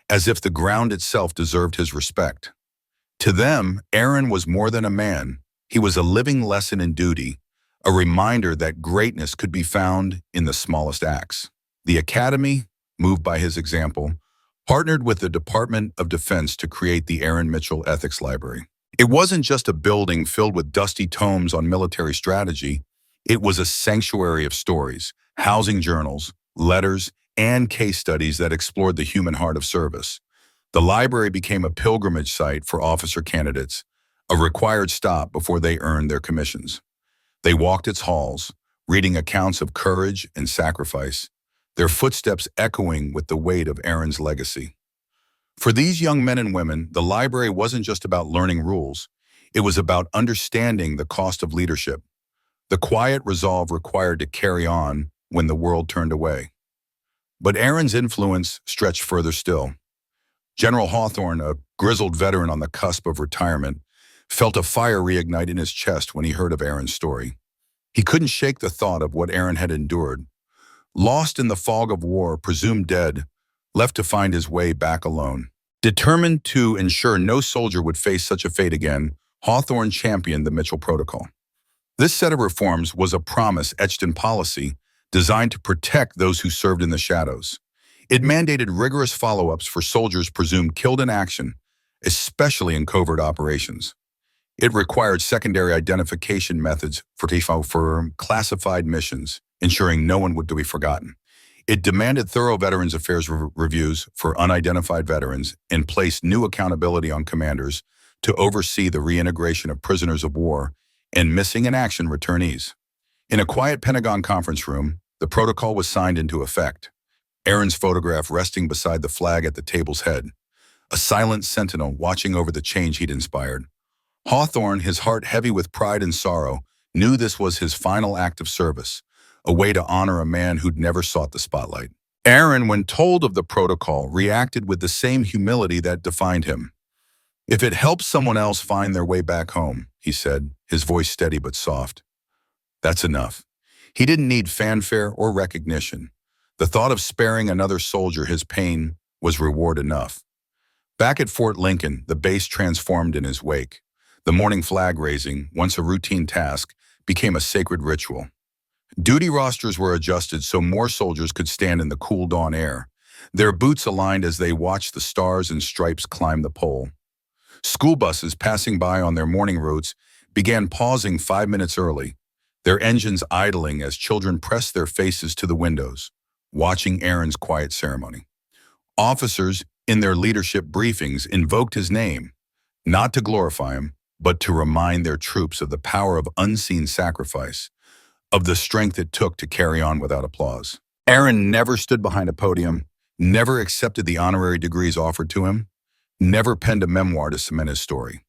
as if the ground itself deserved his respect. To them, Aaron was more than a man. He was a living lesson in duty, a reminder that greatness could be found in the smallest acts. The Academy, moved by his example, partnered with the Department of Defense to create the Aaron Mitchell Ethics Library. It wasn't just a building filled with dusty tomes on military strategy. It was a sanctuary of stories, housing journals, letters, and case studies that explored the human heart of service. The library became a pilgrimage site for officer candidates, a required stop before they earned their commissions. They walked its halls, reading accounts of courage and sacrifice, their footsteps echoing with the weight of Aaron's legacy. For these young men and women, the library wasn't just about learning rules. It was about understanding the cost of leadership, the quiet resolve required to carry on when the world turned away. But Aaron's influence stretched further still. General Hawthorne, a grizzled veteran on the cusp of retirement, felt a fire reignite in his chest when he heard of Aaron's story. He couldn't shake the thought of what Aaron had endured. Lost in the fog of war, presumed dead, left to find his way back alone. Determined to ensure no soldier would face such a fate again, Hawthorne championed the Mitchell Protocol. This set of reforms was a promise etched in policy designed to protect those who served in the shadows. It mandated rigorous follow-ups for soldiers presumed killed in action, especially in covert operations. It required secondary identification methods for classified missions, ensuring no one would be forgotten. It demanded thorough Veterans Affairs reviews for unidentified veterans and placed new accountability on commanders to oversee the reintegration of prisoners of war and missing in action returnees. In a quiet Pentagon conference room, the protocol was signed into effect. Aaron's photograph resting beside the flag at the table's head, a silent sentinel watching over the change he'd inspired. Hawthorne, his heart heavy with pride and sorrow, knew this was his final act of service, a way to honor a man who'd never sought the spotlight. Aaron, when told of the protocol, reacted with the same humility that defined him. "If it helps someone else find their way back home," he said, his voice steady but soft, "that's enough." He didn't need fanfare or recognition. The thought of sparing another soldier his pain was reward enough. Back at Fort Lincoln, the base transformed in his wake. The morning flag raising, once a routine task, became a sacred ritual. Duty rosters were adjusted so more soldiers could stand in the cool dawn air, their boots aligned as they watched the stars and stripes climb the pole. School buses passing by on their morning routes began pausing 5 minutes early, their engines idling as children pressed their faces to the windows, watching Aaron's quiet ceremony. Officers, in their leadership briefings, invoked his name, not to glorify him, but to remind their troops of the power of unseen sacrifice, of the strength it took to carry on without applause. Aaron never stood behind a podium, never accepted the honorary degrees offered to him, never penned a memoir to cement his story.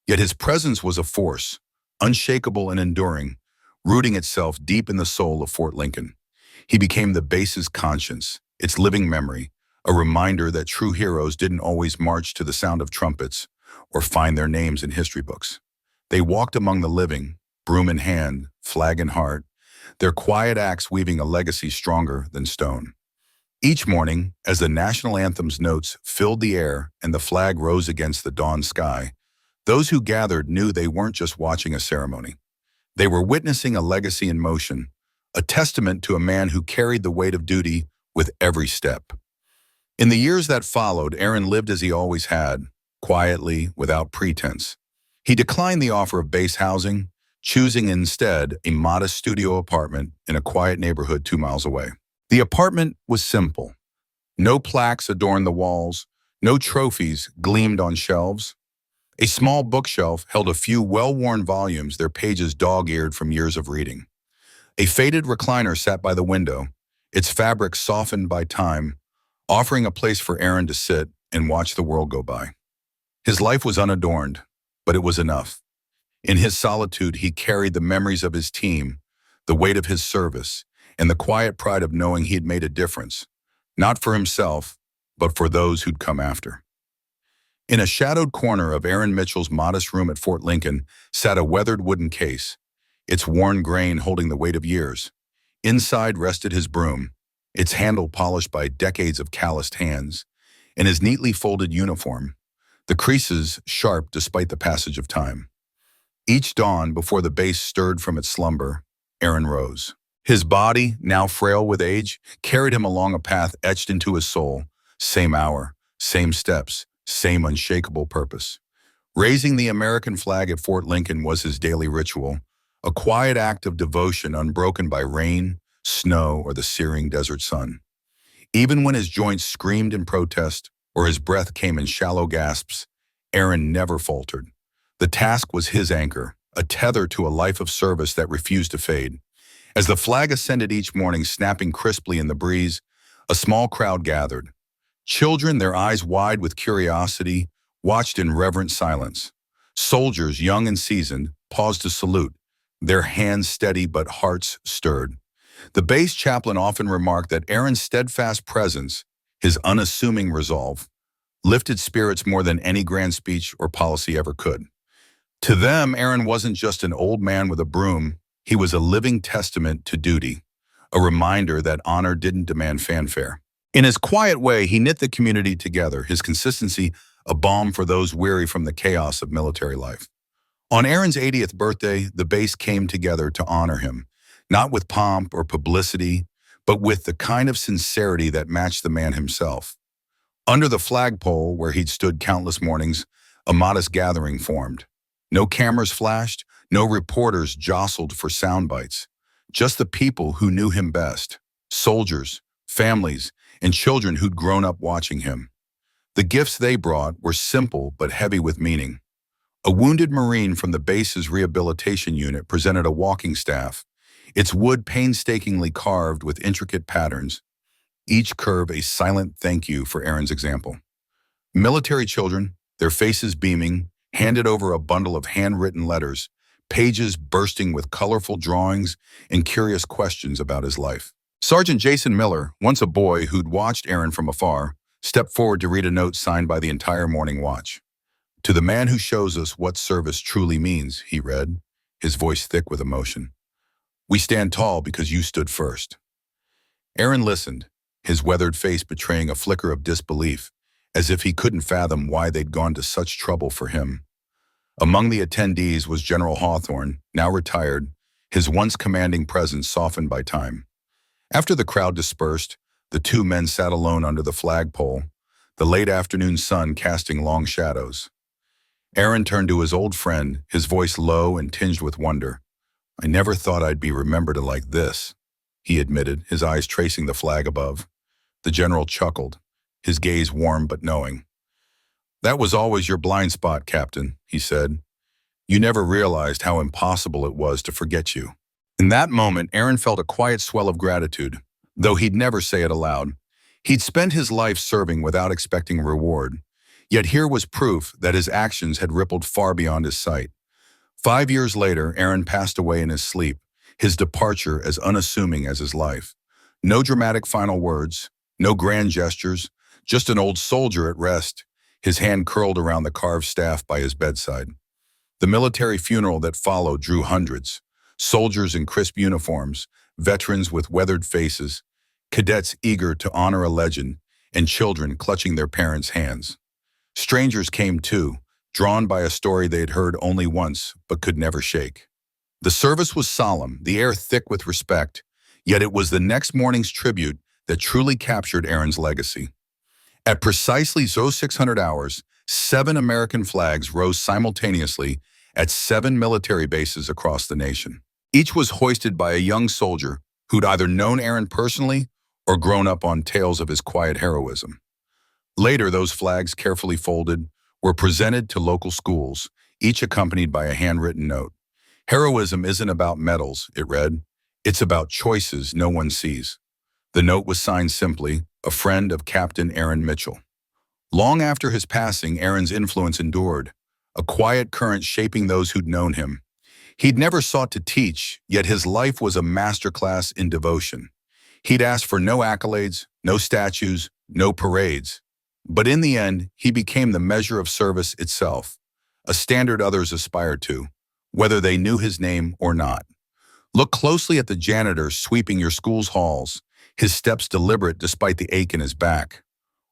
Yet his presence was a force, unshakable and enduring, rooting itself deep in the soul of Fort Lincoln. He became the base's conscience, its living memory, a reminder that true heroes didn't always march to the sound of trumpets or find their names in history books. They walked among the living, broom in hand, flag in heart, their quiet acts weaving a legacy stronger than stone. Each morning, as the national anthem's notes filled the air and the flag rose against the dawn sky, those who gathered knew they weren't just watching a ceremony. They were witnessing a legacy in motion, a testament to a man who carried the weight of duty with every step. In the years that followed, Aaron lived as he always had, quietly, without pretense. He declined the offer of base housing, choosing instead a modest studio apartment in a quiet neighborhood 2 miles away. The apartment was simple. No plaques adorned the walls, no trophies gleamed on shelves. A small bookshelf held a few well-worn volumes, their pages dog-eared from years of reading. A faded recliner sat by the window, its fabric softened by time, offering a place for Aaron to sit and watch the world go by. His life was unadorned, but it was enough. In his solitude, he carried the memories of his team, the weight of his service, and the quiet pride of knowing he had made a difference, not for himself, but for those who'd come after. In a shadowed corner of Aaron Mitchell's modest room at Fort Lincoln sat a weathered wooden case, its worn grain holding the weight of years. Inside rested his broom, its handle polished by decades of calloused hands, and his neatly folded uniform, the creases sharp despite the passage of time. Each dawn, before the base stirred from its slumber, Aaron rose. His body, now frail with age, carried him along a path etched into his soul. Same hour, same steps, same unshakable purpose. Raising the American flag at Fort Lincoln was his daily ritual, a quiet act of devotion unbroken by rain, snow, or the searing desert sun. Even when his joints screamed in protest or his breath came in shallow gasps, Aaron never faltered. The task was his anchor, a tether to a life of service that refused to fade. As the flag ascended each morning, snapping crisply in the breeze, a small crowd gathered. Children, their eyes wide with curiosity, watched in reverent silence. Soldiers, young and seasoned, paused to salute, their hands steady but hearts stirred. The base chaplain often remarked that Aaron's steadfast presence, his unassuming resolve, lifted spirits more than any grand speech or policy ever could. To them, Aaron wasn't just an old man with a broom, he was a living testament to duty, a reminder that honor didn't demand fanfare. In his quiet way, he knit the community together, his consistency a balm for those weary from the chaos of military life. On Aaron's 80th birthday, the base came together to honor him, not with pomp or publicity, but with the kind of sincerity that matched the man himself. Under the flagpole, where he'd stood countless mornings, a modest gathering formed. No cameras flashed, no reporters jostled for sound bites. Just the people who knew him best, soldiers, families, and children who'd grown up watching him. The gifts they brought were simple but heavy with meaning. A wounded Marine from the base's rehabilitation unit presented a walking staff, its wood painstakingly carved with intricate patterns, each curve a silent thank you for Aaron's example. Military children, their faces beaming, handed over a bundle of handwritten letters, pages bursting with colorful drawings and curious questions about his life. Sergeant Jason Miller, once a boy who'd watched Aaron from afar, stepped forward to read a note signed by the entire morning watch. "To the man who shows us what service truly means," he read, his voice thick with emotion. "We stand tall because you stood first." Aaron listened, his weathered face betraying a flicker of disbelief, as if he couldn't fathom why they'd gone to such trouble for him. Among the attendees was General Hawthorne, now retired, his once commanding presence softened by time. After the crowd dispersed, the two men sat alone under the flagpole, the late afternoon sun casting long shadows. Aaron turned to his old friend, his voice low and tinged with wonder. "I never thought I'd be remembered like this," he admitted, his eyes tracing the flag above. The general chuckled, his gaze warm but knowing. "That was always your blind spot, Captain," he said. "You never realized how impossible it was to forget you." In that moment, Aaron felt a quiet swell of gratitude, though he'd never say it aloud. He'd spent his life serving without expecting reward, yet here was proof that his actions had rippled far beyond his sight. 5 years later, Aaron passed away in his sleep, his departure as unassuming as his life. No dramatic final words, no grand gestures, just an old soldier at rest, his hand curled around the carved staff by his bedside. The military funeral that followed drew hundreds, soldiers in crisp uniforms, veterans with weathered faces, cadets eager to honor a legend, and children clutching their parents' hands. Strangers came too, drawn by a story they'd heard only once but could never shake. The service was solemn, the air thick with respect, yet it was the next morning's tribute that truly captured Aaron's legacy. At precisely 0600 hours, 7 American flags rose simultaneously at 7 military bases across the nation. Each was hoisted by a young soldier who'd either known Aaron personally or grown up on tales of his quiet heroism. Later, those flags, carefully folded, were presented to local schools, each accompanied by a handwritten note. Heroism isn't about medals, it read. It's about choices no one sees. The note was signed simply, a friend of Captain Aaron Mitchell. Long after his passing, Aaron's influence endured, a quiet current shaping those who'd known him. He'd never sought to teach, yet his life was a masterclass in devotion. He'd asked for no accolades, no statues, no parades. But in the end, he became the measure of service itself, a standard others aspired to, whether they knew his name or not. Look closely at the janitor sweeping your school's halls, his steps deliberate despite the ache in his back.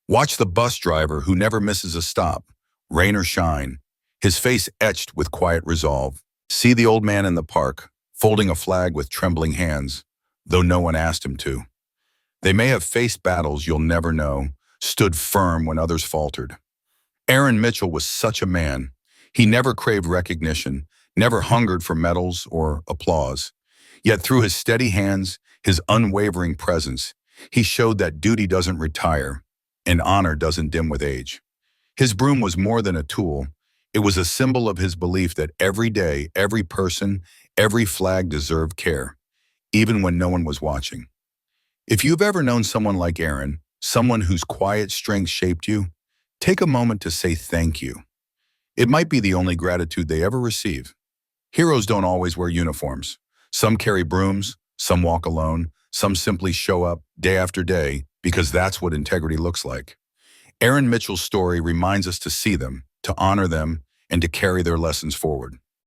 Watch the bus driver who never misses a stop, rain or shine, his face etched with quiet resolve. See the old man in the park, folding a flag with trembling hands, though no one asked him to. They may have faced battles you'll never know, stood firm when others faltered. Aaron Mitchell was such a man. He never craved recognition, never hungered for medals or applause. Yet through his steady hands, his unwavering presence, he showed that duty doesn't retire and honor doesn't dim with age. His broom was more than a tool. It was a symbol of his belief that every day, every person, every flag deserved care, even when no one was watching. If you've ever known someone like Aaron, someone whose quiet strength shaped you, take a moment to say thank you. It might be the only gratitude they ever receive. Heroes don't always wear uniforms. Some carry brooms, some walk alone, some simply show up day after day because that's what integrity looks like. Aaron Mitchell's story reminds us to see them, to honor them, and to carry their lessons forward.